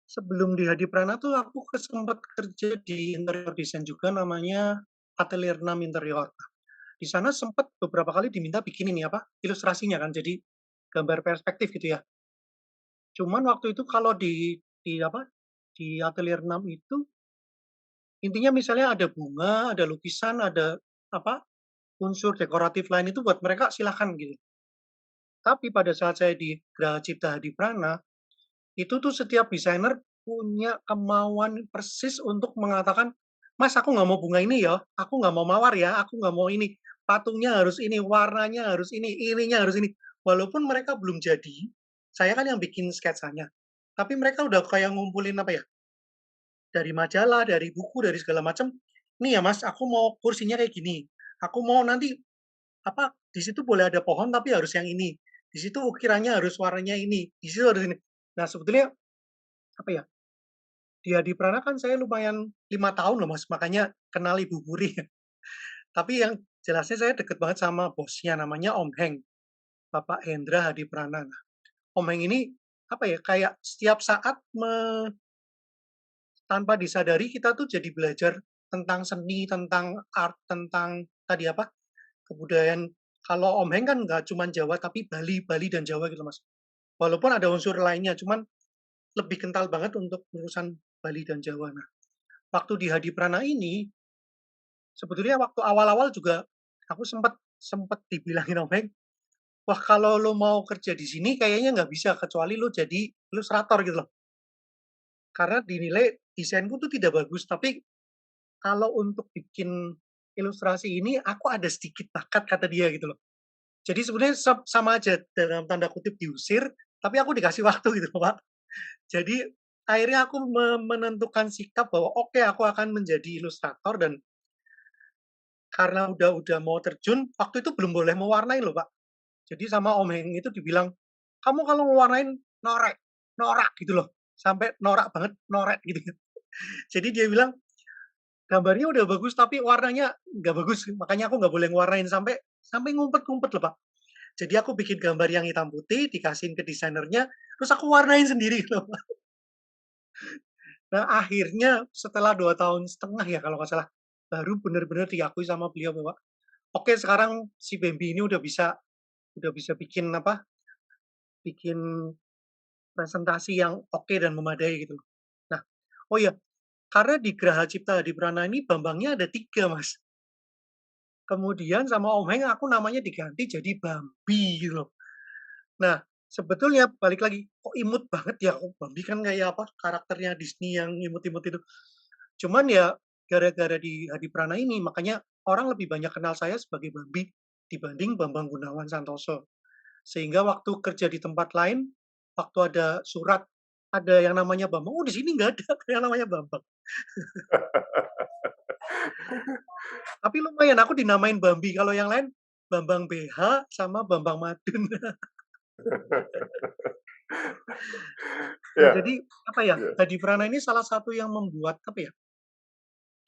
sebelum di Hadiprana tuh aku sempat kerja di interior design juga namanya Atelier 6 Interior. Di sana sempat beberapa kali diminta bikin ini apa, ilustrasinya kan, jadi gambar perspektif gitu ya. Cuman waktu itu kalau di Atelier 6 itu intinya misalnya ada bunga, ada lukisan, ada apa, unsur dekoratif lain itu buat mereka silakan gitu. Tapi pada saat saya di Graha Cipta Hadiprana, itu tuh setiap desainer punya kemauan persis untuk mengatakan, "Mas, aku nggak mau bunga ini ya, aku nggak mau mawar ya, aku nggak mau ini, patungnya harus ini, warnanya harus ini, ininya harus ini." walaupun mereka belum jadi, saya kan yang bikin sketsanya. Tapi mereka udah kayak ngumpulin apa ya, dari majalah, dari buku, dari segala macam. "Nih ya Mas, aku mau kursinya kayak gini. Aku mau nanti apa, di situ boleh ada pohon tapi harus yang ini. Di situ ukirannya harus warnanya ini. Di situ harus ini." Nah, sebetulnya apa ya, di Hadi Prana kan saya lumayan 5 tahun loh Mas, makanya kenal Ibu Puri. Tapi yang jelasnya saya deket banget sama bosnya, namanya Om Heng, Bapak Hendra Hadi Prana. Nah, Om Heng ini apa ya, kayak setiap saat tanpa disadari kita tuh jadi belajar tentang seni, tentang art, tentang tadi apa, kebudayaan. Kalau Om Heng kan nggak cuma Jawa, tapi Bali dan Jawa gitu Mas. Walaupun ada unsur lainnya, cuman lebih kental banget untuk urusan Bali dan Jawa. Nah, waktu di Hadi Prana ini, sebetulnya waktu awal-awal juga aku sempet sempet dibilangin Om Heng, "Wah, kalau lo mau kerja di sini kayaknya nggak bisa, kecuali lo jadi ilustrator," gitu loh. Karena dinilai desainku tuh tidak bagus, tapi kalau untuk bikin ilustrasi ini aku ada sedikit bakat, kata dia gitu loh. Jadi sebenarnya sama aja dalam tanda kutip diusir, tapi aku dikasih waktu gitu loh, Pak. Jadi akhirnya aku menentukan sikap bahwa oke, aku akan menjadi ilustrator. Dan karena udah mau terjun, waktu itu belum boleh mewarnai loh, Pak. Jadi sama Om Heng itu dibilang, "Kamu kalau mewarnain norek, norak," gitu loh. Sampai norak banget, noret gitu. Jadi dia bilang, "Gambarnya udah bagus tapi warnanya nggak bagus, makanya aku nggak boleh ngewarnain," sampai sampai ngumpet-ngumpet loh, Pak. Jadi aku bikin gambar yang hitam putih, dikasihin ke desainernya, terus aku warnain sendiri loh, Pak. Nah, akhirnya setelah 2 tahun setengah ya kalau nggak salah, baru bener-bener diakui sama beliau bahwa, "Oke, sekarang si Bambi ini udah bisa bikin apa, bikin presentasi yang oke dan memadai," gitu loh. Nah, oh iya, karena di Graha Cipta Hadiprana ini Bambangnya ada 3 Mas. Kemudian sama Om Heng aku namanya diganti jadi Bambi gitu loh. Nah, sebetulnya balik lagi, kok imut banget ya, kok Bambi kan kayak apa, karakternya Disney yang imut-imut itu. Cuman ya gara-gara di Hadiprana ini, makanya orang lebih banyak kenal saya sebagai Bambi dibanding Bambang Gunawan Santoso. Sehingga waktu kerja di tempat lain, waktu ada surat, ada yang namanya Bambang, "Oh, di sini nggak ada yang namanya Bambang." Tapi lumayan aku dinamain Bambi, kalau yang lain Bambang BH sama Bambang Madun. Nah, Ya, jadi apa ya, ya. Hadi Prana ini salah satu yang membuat apa ya,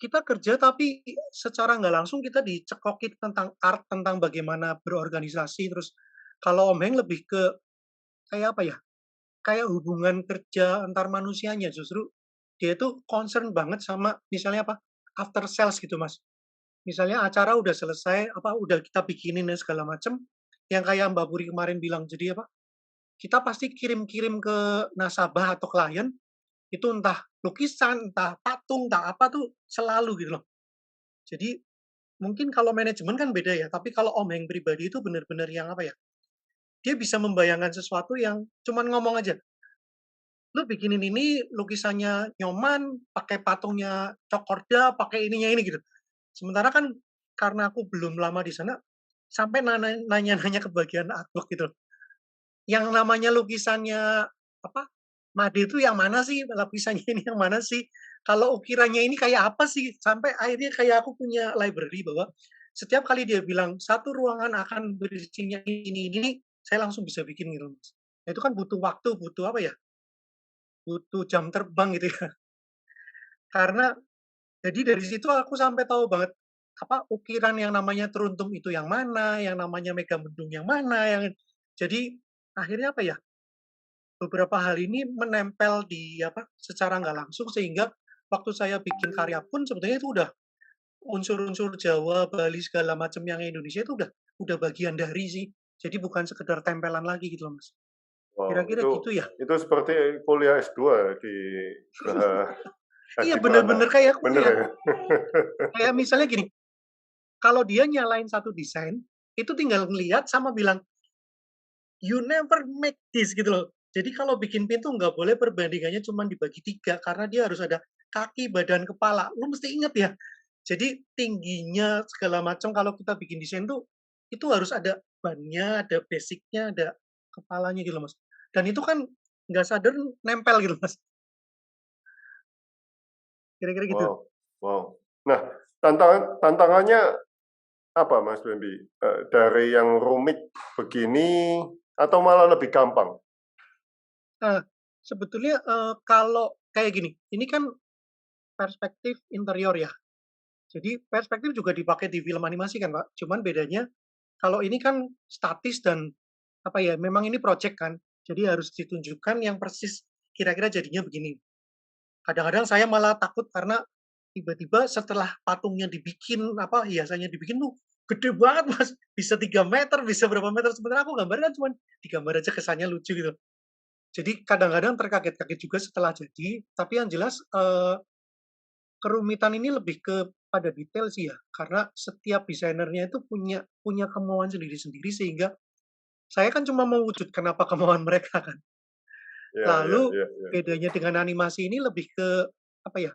kita kerja tapi secara nggak langsung kita dicekokin tentang art, tentang bagaimana berorganisasi. Terus kalau Om Heng lebih ke kayak apa ya, kayak hubungan kerja antar manusianya. Justru dia itu concern banget sama misalnya apa, after sales gitu Mas. Misalnya acara udah selesai, apa udah kita bikinin dan segala macem, yang kayak Mbak Puri kemarin bilang, jadi apa, kita pasti kirim-kirim ke nasabah atau klien, itu entah lukisan, entah patung, entah apa tuh selalu gitu loh. Jadi mungkin kalau manajemen kan beda ya, tapi kalau Om Heng pribadi itu benar-benar yang apa ya, dia bisa membayangkan sesuatu yang cuman ngomong aja, "Lu bikinin ini lukisannya Nyoman, pakai patungnya Cokorda, pakai ininya ini," gitu. Sementara kan karena aku belum lama di sana, sampai nanya-nanya ke bagian artwork gitu. Yang namanya lukisannya apa, Made itu yang mana sih? Lukisannya ini yang mana sih? Kalau ukirannya ini kayak apa sih? Sampai akhirnya kayak aku punya library bahwa setiap kali dia bilang, "Satu ruangan akan berisinya ini," saya langsung bisa bikin gitu, Mas. Nah, itu kan butuh waktu, butuh apa ya, butuh jam terbang gitu ya. Karena jadi dari situ aku sampai tahu banget, apa, ukiran yang namanya teruntum itu yang mana, yang namanya Megamendung yang mana, yang jadi akhirnya apa ya, beberapa hal ini menempel di apa, secara nggak langsung sehingga waktu saya bikin karya pun sebetulnya itu udah unsur-unsur Jawa, Bali, segala macam yang Indonesia itu udah bagian dari sih. Jadi bukan sekedar tempelan lagi gitu loh, Mas. Wow, Kira-kira gitu ya? itu seperti kuliah S2 di Graha Iya, Hadi Prana. bener-bener kayak Bener kuliah. ya? Kayak misalnya gini, kalau dia nyalain satu desain, itu tinggal ngelihat sama bilang, "You never make this," gitu loh. Jadi kalau bikin pintu nggak boleh perbandingannya cuma dibagi 3 karena dia harus ada kaki, badan, kepala. Lu mesti inget ya. Jadi tingginya segala macam kalau kita bikin desain tuh, itu harus ada bannya, ada basic-nya, ada kepalanya gitu loh, Mas. Dan itu kan nggak sadar nempel gitu, Mas. Kira-kira gitu. Wow, wow. Nah, tantangannya apa, Mas Wemby? Dari yang rumit begini atau malah lebih gampang? Nah, sebetulnya, kalau kayak gini, ini kan perspektif interior ya. Jadi perspektif juga dipakai di film animasi kan, Pak. Cuman bedanya kalau ini kan statis dan apa ya, memang ini project kan. Jadi harus ditunjukkan yang persis kira-kira jadinya begini. Kadang-kadang saya malah takut karena tiba-tiba setelah patungnya dibikin, apa, hiasannya dibikin tuh gede banget, Mas. Bisa 3 meter, bisa berapa meter, sementara aku gambar kan cuman digambar aja kesannya lucu gitu. Jadi kadang-kadang terkaget-kaget juga setelah jadi, tapi yang jelas, kerumitan ini lebih pada detail sih ya, karena setiap desainernya itu punya punya kemauan sendiri-sendiri sehingga saya kan cuma mewujudkan apa kemauan mereka kan. Ya, ya, Lalu ya, ya. bedanya dengan animasi ini lebih ke apa ya,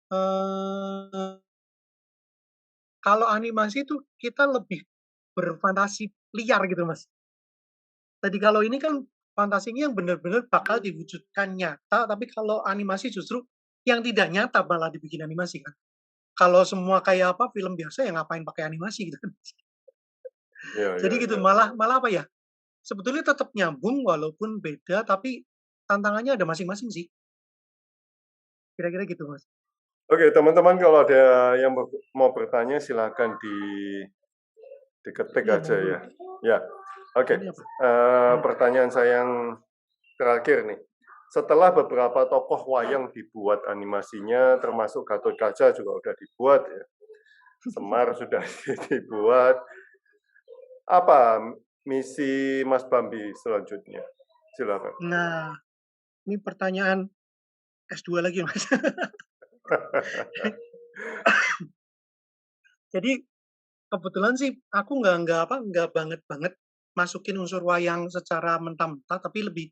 eee, kalau animasi itu kita lebih berfantasi liar gitu, Mas. Tadi kalau ini kan fantasinya yang benar-benar bakal diwujudkan nyata, tapi kalau animasi justru yang tidak nyata malah dibikin animasi kan. Kalau semua kayak apa, film biasa ya ngapain pakai animasi gitu kan. Ya, Jadi ya, gitu, ya. malah malah apa ya, sebetulnya tetap nyambung walaupun beda, tapi tantangannya ada masing-masing sih, kira-kira gitu, Mas. Oke, teman-teman kalau ada yang mau bertanya silakan diketik Iya, aja monggo. ya. Ya, oke. Ini apa? Pertanyaan saya yang terakhir nih. Setelah beberapa tokoh wayang dibuat animasinya, termasuk Gatot Kaca juga udah dibuat ya. Semar sudah dibuat. Apa misi Mas Bambi selanjutnya? Silakan. Nah, ini pertanyaan S2 lagi, Mas. Jadi kebetulan sih aku nggak banget masukin unsur wayang secara mentah-mentah, tapi lebih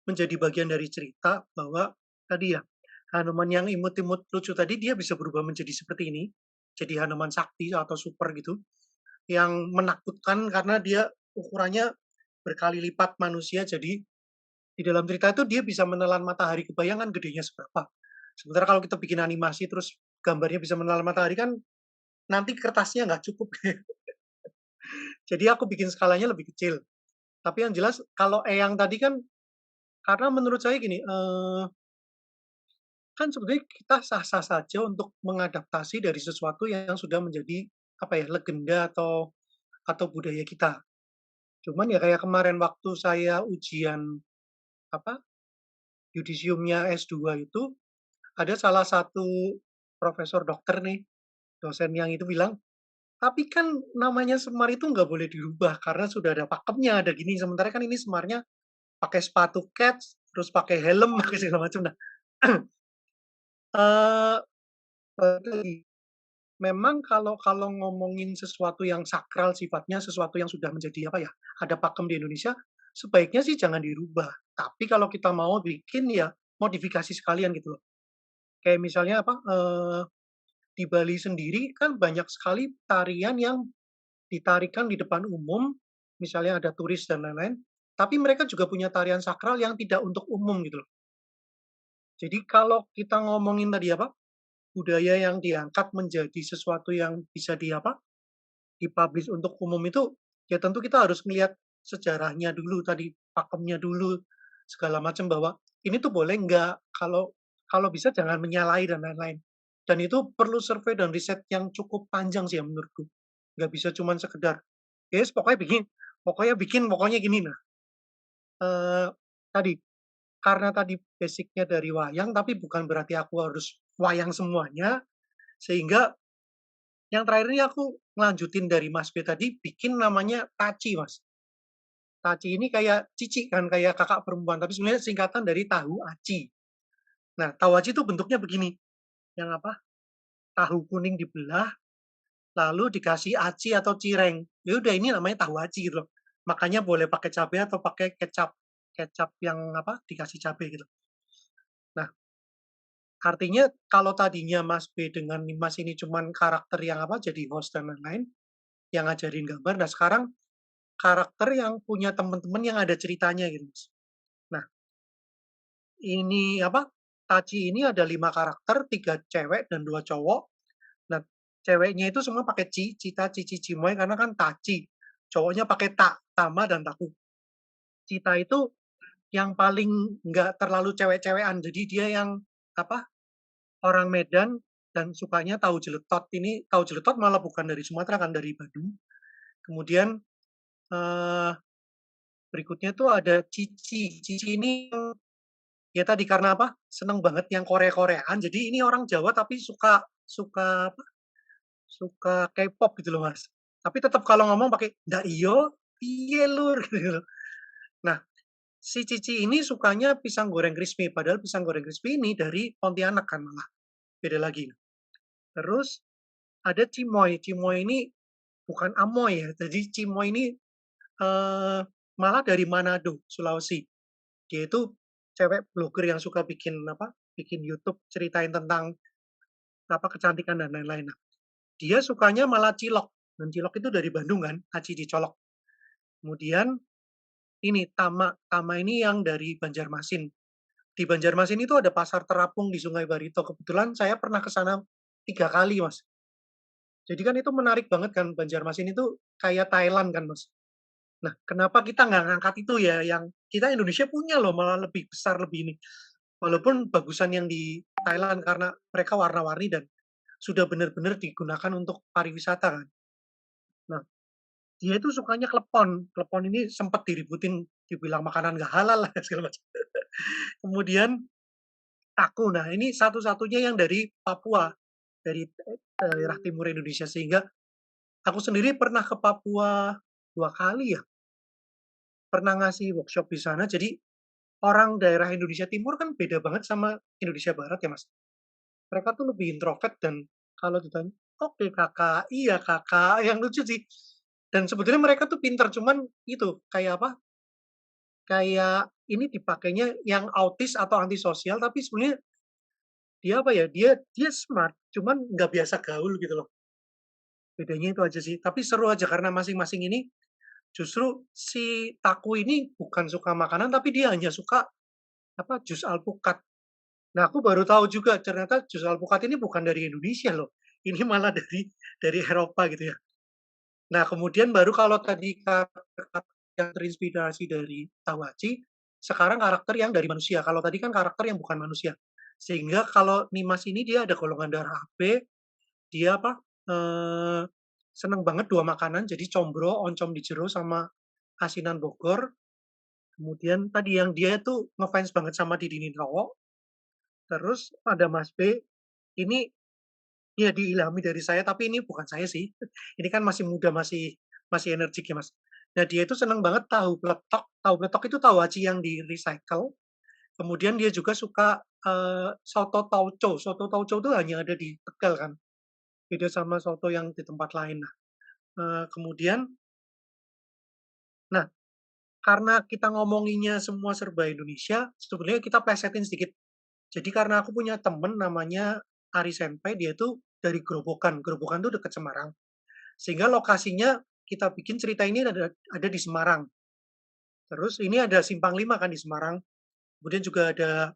menjadi bagian dari cerita bahwa tadi ya, Hanuman yang imut-imut lucu tadi dia bisa berubah menjadi seperti ini, jadi Hanuman sakti atau super gitu, yang menakutkan karena dia ukurannya berkali lipat manusia, jadi di dalam cerita itu dia bisa menelan matahari, kebayang kan gedenya seberapa. Sementara kalau kita bikin animasi terus gambarnya bisa menelan matahari kan nanti kertasnya nggak cukup. Jadi aku bikin skalanya lebih kecil. Tapi yang jelas kalau Eyang tadi kan karena menurut saya gini, kan sebetulnya kita sah-sah saja untuk mengadaptasi dari sesuatu yang sudah menjadi, apa ya, legenda atau budaya kita. Cuman ya kayak kemarin waktu saya ujian, apa, yudisiumnya S2 itu, ada salah satu profesor dokter nih, dosen yang itu bilang, "Tapi kan namanya Semar itu nggak boleh dirubah karena sudah ada pakemnya, ada gini." Sementara kan ini Semarnya pakai sepatu kets, terus pakai helm, pakai segala macam. Nah, eee, balik lagi, memang kalau kalau ngomongin sesuatu yang sakral sifatnya, sesuatu yang sudah menjadi apa ya, ada pakem di Indonesia, sebaiknya sih jangan dirubah. Tapi kalau kita mau bikin ya modifikasi sekalian gitu loh. Kayak misalnya apa, di Bali sendiri kan banyak sekali tarian yang ditarikan di depan umum, misalnya ada turis dan lain-lain, tapi mereka juga punya tarian sakral yang tidak untuk umum gitu loh. Jadi kalau kita ngomongin tadi apa, budaya yang diangkat menjadi sesuatu yang bisa di apa, di-publish untuk umum itu, ya tentu kita harus melihat sejarahnya dulu tadi, pakemnya dulu, segala macam bahwa ini tuh boleh nggak, kalau kalau bisa jangan menyalahi dan lain-lain. Dan itu perlu survei dan riset yang cukup panjang sih ya menurutku. Nggak bisa cuman sekedar, "Yes, pokoknya gini." Nah, eee, tadi, karena tadi basic-nya dari wayang, tapi bukan berarti aku harus wayang semuanya, sehingga yang terakhir ini aku ngelanjutin dari Mas B tadi, bikin namanya Taci, Mas. Taci ini kayak cici kan, kayak kakak perempuan, tapi sebenarnya singkatan dari tahu aci. Nah, tahu aci itu bentuknya begini, yang apa, tahu kuning dibelah, lalu dikasih aci atau cireng. Ya udah ini namanya tahu aci gitu loh. Makanya boleh pakai cabai atau pakai kecap. Kecap yang apa, dikasih cabai gitu. Nah, artinya kalau tadinya Mas B dengan Mas ini cuman karakter yang apa, jadi host dan lain-lain, yang ngajarin gambar. Nah, sekarang karakter yang punya teman-teman yang ada ceritanya gitu, Mas. Nah, ini apa, Tachi ini ada 5 karakter, 3 cewek dan 2 cowok. Nah, ceweknya itu semua pakai Cita, Cici, Cimoy karena kan Tachi. Cowoknya pakai Tama dan Taku. Cita itu yang paling nggak terlalu cewek-cewekan. Jadi dia yang apa, orang Medan dan sukanya tahu jeletot. Ini tahu jeletot malah bukan dari Sumatera kan, dari Bandung. Kemudian eh, berikutnya tuh ada Cici. Cici ini ya tadi karena apa? Seneng banget yang Korea-Koreaan. Jadi ini orang Jawa tapi suka suka apa? Suka K-pop gitu loh, Mas. Tapi tetap kalau ngomong pakai "Ndak iyo, piye lur?" gitu. Nah, si Cici ini sukanya pisang goreng crispy, padahal pisang goreng crispy ini dari Pontianak kan malah, beda lagi. Terus ada Cimoy. Cimoy ini bukan Amoy ya, jadi Cimoy ini malah dari Manado, Sulawesi. Dia itu cewek blogger yang suka bikin apa, bikin YouTube ceritain tentang apa kecantikan dan lain-lain. Nah, dia sukanya malah cilok, dan cilok itu dari Bandung kan, aci dicolok. Kemudian ini Tama, Tama ini yang dari Banjarmasin. Di Banjarmasin itu ada pasar terapung di Sungai Barito. Kebetulan saya pernah ke sana 3 kali, Mas. Jadi kan itu menarik banget kan, Banjarmasin itu kayak Thailand kan, Mas. Nah, kenapa kita nggak ngangkat itu ya, yang kita Indonesia punya loh, malah lebih besar, lebih ini. Walaupun bagusan yang di Thailand karena mereka warna-warni dan sudah benar-benar digunakan untuk pariwisata kan. Nah, dia itu sukanya klepon. Klepon ini sempat diributin, dibilang makanan nggak halal lah segala macam. Kemudian taku. Nah, ini satu-satunya yang dari Papua, dari daerah timur Indonesia. Sehingga aku sendiri pernah ke Papua 2 kali ya. Pernah ngasih workshop di sana. Jadi orang daerah Indonesia Timur kan beda banget sama Indonesia Barat ya, Mas. Mereka tuh lebih introvert dan kalau ditanya, "Oke Kakak, iya Kakak," yang lucu sih. Dan sebetulnya mereka tuh pinter, cuman itu, kayak apa, kayak ini dipakainya yang autis atau antisosial, tapi sebenarnya dia apa ya, dia dia smart, cuman nggak biasa gaul gitu loh. Bedanya itu aja sih. Tapi seru aja karena masing-masing ini justru si Taku ini bukan suka makanan, tapi dia hanya suka apa, jus alpukat. Nah, aku baru tahu juga ternyata jus alpukat ini bukan dari Indonesia loh. Ini malah dari Eropa gitu ya. Nah, kemudian baru kalau tadi karakter yang terinspirasi dari Tawachi, sekarang karakter yang dari manusia. Kalau tadi kan karakter yang bukan manusia. Sehingga kalau Nimas ini dia ada golongan darah AB, dia apa, seneng banget 2 makanan, jadi combro, oncom di jero, sama asinan Bogor. Kemudian tadi yang dia itu ngefans banget sama Didi Nintowo. Terus ada Mas B, ini ya diilhami dari saya, tapi ini bukan saya sih. Ini kan masih muda, masih masih energik ya, Mas. Nah, dia itu senang banget tahu peletok. Tahu peletok itu tahu aci yang di-recycle. Kemudian dia juga suka, soto tauco. Soto tauco itu hanya ada di Tegal kan, beda sama soto yang di tempat lain. Nah, kemudian nah, karena kita ngomonginnya semua serba Indonesia, sebenarnya kita plesetin sedikit. Jadi karena aku punya temen namanya Ari Senpai, dia itu dari Grobogan. Grobogan itu dekat Semarang. Sehingga lokasinya kita bikin cerita ini ada di Semarang. Terus ini ada Simpang 5 kan di Semarang. Kemudian juga ada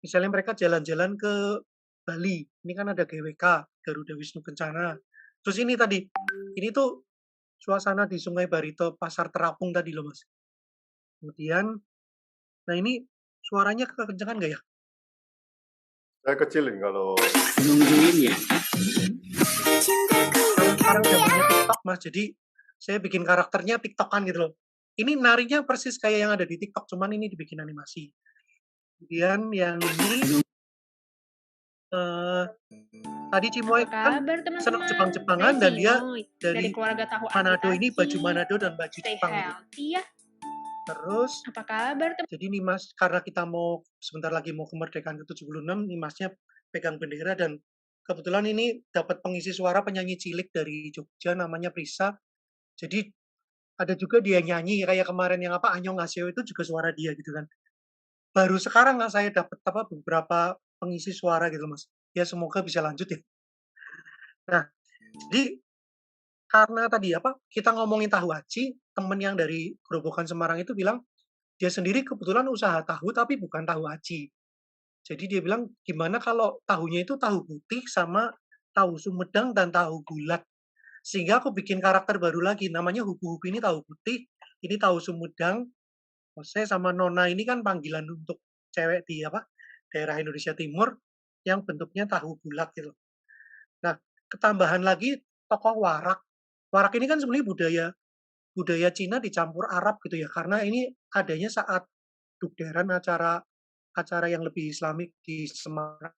misalnya mereka jalan-jalan ke Bali. Ini kan ada GWK, Garuda Wisnu Kencana. Terus ini tadi, ini tuh suasana di Sungai Barito, Pasar Terapung tadi loh, Mas. Kemudian, nah ini suaranya kekencengan nggak ya? Saya kecilin kalau Nungguin ya. Sekarang zamannya TikTok, Mas. Jadi saya bikin karakternya TikTokan gitu loh. Ini narinya persis kayak yang ada di TikTok, cuman ini dibikin animasi. Kemudian yang ini tadi Cimoy Apa kan kabar senang teman-teman? Jepang-Jepangan Saya dan dia Cimoy dari dari keluarga tahu Manado ini baju aplikasi. Manado dan baju Stay Jepang gitu. healthy ya. Terus Apa kabar teman? jadi nih Mas, karena kita mau sebentar lagi mau kemerdekaan ke-76, nih Masnya pegang bendera dan kebetulan ini dapat pengisi suara penyanyi cilik dari Jogja namanya Prisa. Jadi ada juga dia nyanyi kayak kemarin yang apa Anyong Aseo itu juga suara dia gitu kan. Baru sekarang lah saya dapat apa beberapa pengisi suara gitu Mas. Ya semoga bisa lanjut ya. Nah, jadi karena tadi kita ngomongin tahu aci, temen yang dari Gerobokan Semarang itu bilang, dia sendiri kebetulan usaha tahu tapi bukan tahu aci. Jadi dia bilang, "Gimana kalau tahunya itu tahu putih sama tahu Sumedang dan tahu bulat?" Sehingga aku bikin karakter baru lagi, namanya Hubu-Hubu ini tahu putih, ini tahu Sumedang, saya sama Nona ini kan panggilan untuk cewek di daerah Indonesia Timur yang bentuknya tahu bulat gitu. Nah, ketambahan lagi tokoh Warak. Warak ini kan sebenarnya budaya Cina dicampur Arab gitu ya, karena ini adanya saat dugderan acara acara yang lebih Islamik di Semarang.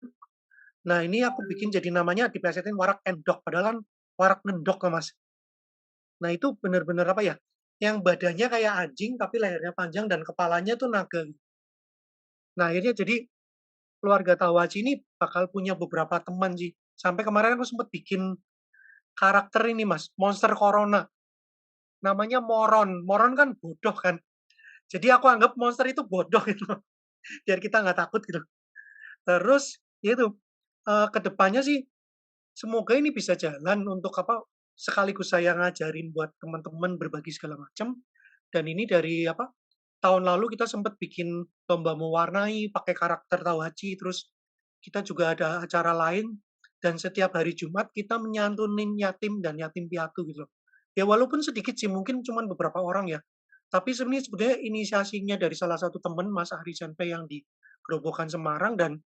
Nah, ini aku bikin jadi namanya diplesetin Warak Endok, padahal kan Warak Ngendok kan, Mas. Nah, itu bener-bener yang badannya kayak anjing tapi lehernya panjang dan kepalanya tuh naga. Nah, akhirnya jadi keluarga Tawaci ini bakal punya beberapa teman sih. Sampai kemarin aku sempet bikin karakter ini, Mas, monster corona. Namanya Moron. Moron kan bodoh kan. Jadi aku anggap monster itu bodoh gitu. Biar kita nggak takut gitu. Terus ya itu ke depannya sih semoga ini bisa jalan untuk sekaligus saya ngajarin buat teman-teman berbagi segala macam. Dan ini dari tahun lalu kita sempat bikin lomba mewarnai pakai karakter Tawaci, terus kita juga ada acara lain dan setiap hari Jumat kita menyantunin yatim dan yatim piatu gitu loh. Ya walaupun sedikit sih, mungkin cuma beberapa orang ya. Tapi sebenarnya inisiasinya dari salah satu teman Mas Ari Janpe yang di Gerobokan Semarang dan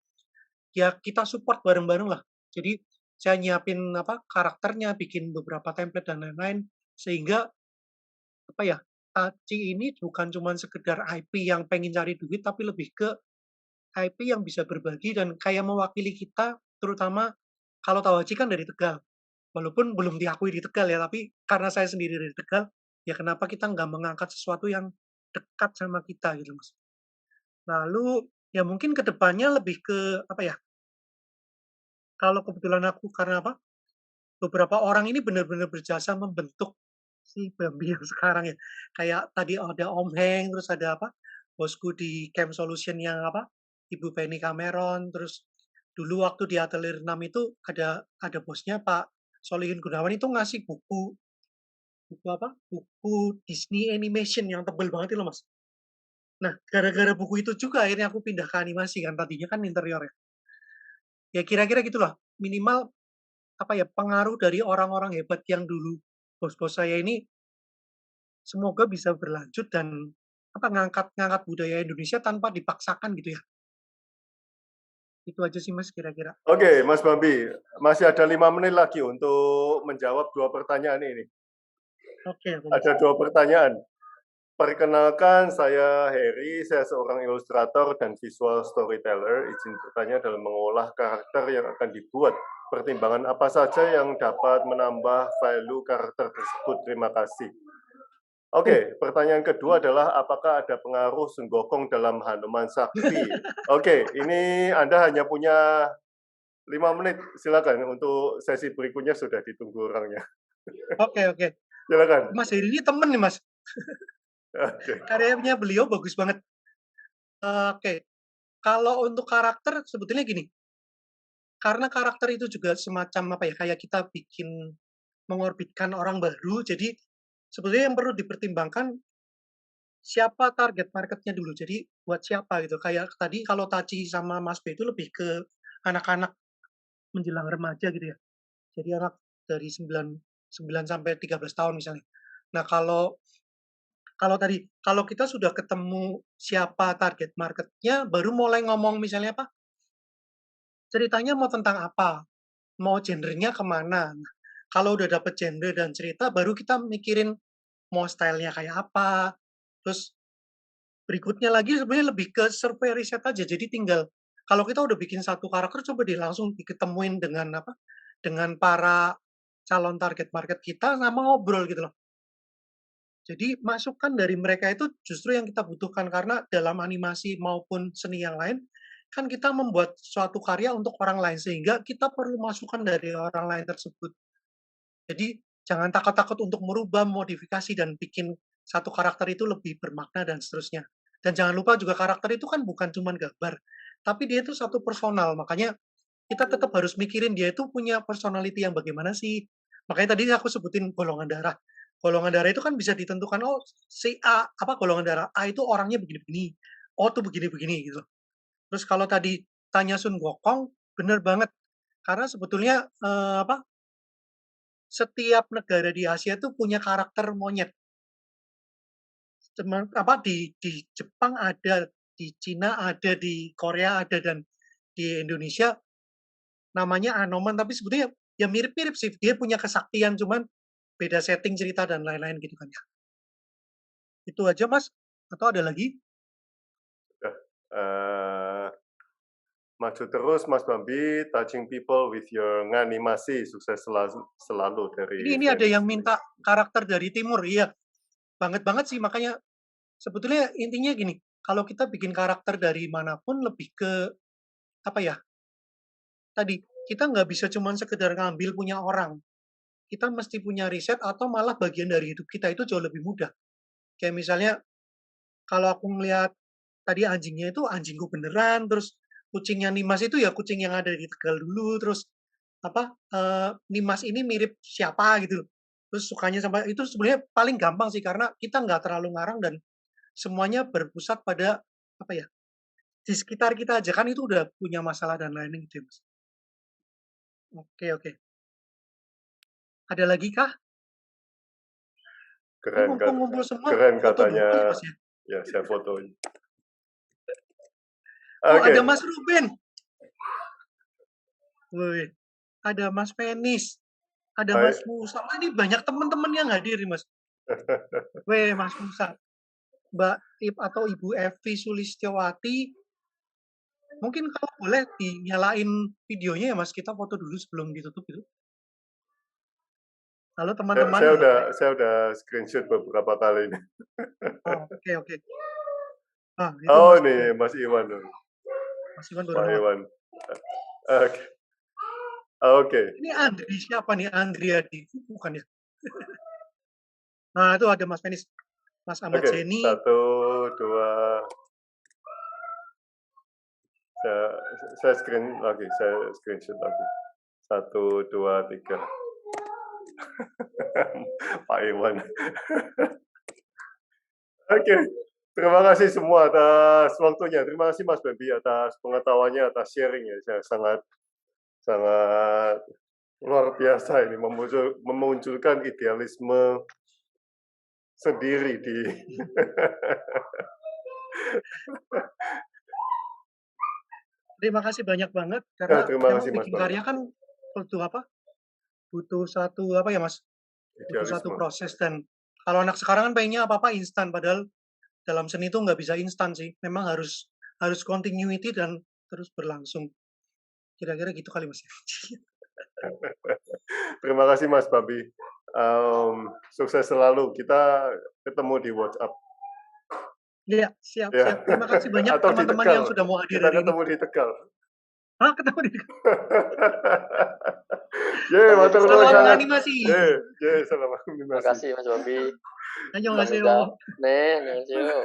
ya kita support bareng-bareng lah. Jadi saya nyiapin karakternya, bikin beberapa template dan lain-lain sehingga Taci ini bukan cuma sekedar IP yang pengen cari duit tapi lebih ke IP yang bisa berbagi dan kayak mewakili kita, terutama kalau Tawaci kan dari Tegal. Walaupun belum diakui di Tegal ya, tapi karena saya sendiri dari Tegal, ya kenapa kita nggak mengangkat sesuatu yang dekat sama kita gitu, Mas. Lalu ya mungkin ke depannya lebih ke kalau kebetulan aku karena beberapa orang ini benar-benar berjasa membentuk si Bambi yang sekarang ya. Kayak tadi ada Om Heng, terus ada bosku di Camp Solution yang Ibu Penny Cameron, terus dulu waktu di Atelier 6 itu ada bosnya Pak Solihin Gunawan itu ngasih buku buku Disney Animation yang tebel banget itu loh, Mas. Nah, gara-gara buku itu juga akhirnya aku pindah ke animasi kan, tadinya kan interior ya. Ya kira-kira gitulah, minimal pengaruh dari orang-orang hebat yang dulu bos-bos saya ini semoga bisa berlanjut dan ngangkat budaya Indonesia tanpa dipaksakan gitu ya. Itu aja sih Mas kira-kira. Oke, Mas Bambi, masih ada 5 menit lagi untuk menjawab 2 pertanyaan ini. Oke. Ada 2 pertanyaan. Perkenalkan, saya Heri, saya seorang ilustrator dan visual storyteller. Izin bertanya dalam mengolah karakter yang akan dibuat. Pertimbangan apa saja yang dapat menambah value karakter tersebut? Terima kasih. Oke, pertanyaan kedua adalah apakah ada pengaruh Sun Gokong dalam Hanuman Sakti? Oke, ini Anda hanya punya 5 menit. Silakan, untuk sesi berikutnya sudah ditunggu orangnya. Oke. Silakan. Mas Heri ini temen nih Mas. Oke. Karyanya beliau bagus banget. Oke. Kalau untuk karakter sebetulnya gini. Karena karakter itu juga semacam kayak kita bikin mengorbitkan orang baru. Jadi sebetulnya yang perlu dipertimbangkan siapa target marketnya dulu. Jadi buat siapa gitu. Kayak tadi kalau Taci sama Mas B itu lebih ke anak-anak menjelang remaja gitu ya. Jadi anak dari 9 sampai 13 tahun misalnya. Nah, kalau kita sudah ketemu siapa target marketnya, baru mulai ngomong misalnya ceritanya mau tentang apa, mau genrenya kemana. Nah, kalau udah dapet genre dan cerita, baru kita mikirin mau stylenya kayak apa. Terus berikutnya lagi sebenarnya lebih ke survei riset aja. Jadi tinggal kalau kita udah bikin satu karakter, coba deh langsung diketemuin dengan para calon target market kita sama ngobrol gitu loh. Jadi masukan dari mereka itu justru yang kita butuhkan karena dalam animasi maupun seni yang lain kan kita membuat suatu karya untuk orang lain sehingga kita perlu masukan dari orang lain tersebut. Jadi jangan takut-takut untuk merubah, modifikasi dan bikin satu karakter itu lebih bermakna dan seterusnya. Dan jangan lupa juga karakter itu kan bukan cuma gambar, tapi dia itu satu personal. Makanya kita tetap harus mikirin dia itu punya personality yang bagaimana sih, Makanya tadi aku sebutin golongan darah. Golongan darah itu kan bisa ditentukan, oh si A, apa golongan darah A itu orangnya begini-begini. Oh tuh begini-begini gitu. Terus kalau tadi tanya Sun Gokong, bener banget. Karena sebetulnya setiap negara di Asia tuh punya karakter monyet. Di Jepang ada, di Cina ada, di Korea ada, dan di Indonesia namanya Anoman, tapi sebetulnya ya mirip-mirip sih. Dia punya kesaktian, cuman beda setting cerita dan lain-lain gitu kan ya. Itu aja Mas, atau ada lagi? Eh, maju terus Mas Bambi, touching people with your nganimasi, sukses selalu dari Ini ada yang Venice. minta karakter dari timur, iya. Banget sih, makanya sebetulnya intinya gini, kalau kita bikin karakter dari manapun lebih ke, apa ya, tadi, kita nggak bisa cuma sekedar ngambil punya orang. Kita mesti punya riset atau malah bagian dari hidup kita itu jauh lebih mudah. Kayak misalnya, kalau aku ngelihat tadi anjingnya itu anjingku beneran, terus kucingnya Nimas itu ya kucing yang ada di Tegal dulu, terus Nimas ini mirip siapa gitu. Terus sukanya sampai itu sebenarnya paling gampang sih karena kita nggak terlalu ngarang dan semuanya berpusat pada apa ya, di sekitar kita aja kan itu udah punya masalah dan lain-lain gitu ya, Mas. Oke. Ada lagi kah? Ini Keren, ngumpul-ngumpul semua, keren foto dulu kali katanya. Mas ya. Ya, saya fotoin. Oh, Oke. ada Mas Ruben. Woi, ada Mas Penis, ada Hai. Mas Musa. Wah, ini banyak teman-teman yang hadir nih, Mas. Weh, Mas Musa. Mbak Ip atau Ibu Evi Sulistyowati, mungkin kalau boleh dinyalain videonya ya Mas, kita foto dulu sebelum ditutup itu. Halo teman-teman. Saya udah screenshot beberapa kali ini. Oh, oke. Ah, itu Oh, Mas nih Mas Iwan. Mas Iwan baru Pak nongol. Iwan. Oke. Ini Andri siapa nih? Andriadi, bukan ya? Nah, itu ada Mas Penis. Mas Ahmad Oke, Zeni. 1, 2. Saya screenshot lagi. 1, 2, 3. Pak Iwan. Oke, terima kasih semua atas waktunya. Terima kasih Mas Baby atas pengetahuannya, atas sharing ya. Saya sangat luar biasa ini memunculkan idealisme sendiri di Terima kasih banyak banget karena terima memang kasih Mas bikin Bang. karya kan butuh satu ya Mas? Butuh satu Idealisme. proses dan kalau anak sekarang kan pengennya apa-apa instan padahal dalam seni itu nggak bisa instan sih. Memang harus continuity dan terus berlangsung. Kira-kira gitu kali Mas. Terima kasih Mas Babi. Sukses selalu. Kita ketemu di WhatsApp. Iya, siap. Ya. Terima kasih banyak Atau di teman-teman Tegal. yang sudah mau hadir Kita hari ini. ketemu di Tegal. Hah, ketemu di Tegal. Matur nuwun Selamat sangat. animasi. Selamat animasi. Terima kasih Mas Babi. Annyeonghaseyo. Annyeonghaseyo.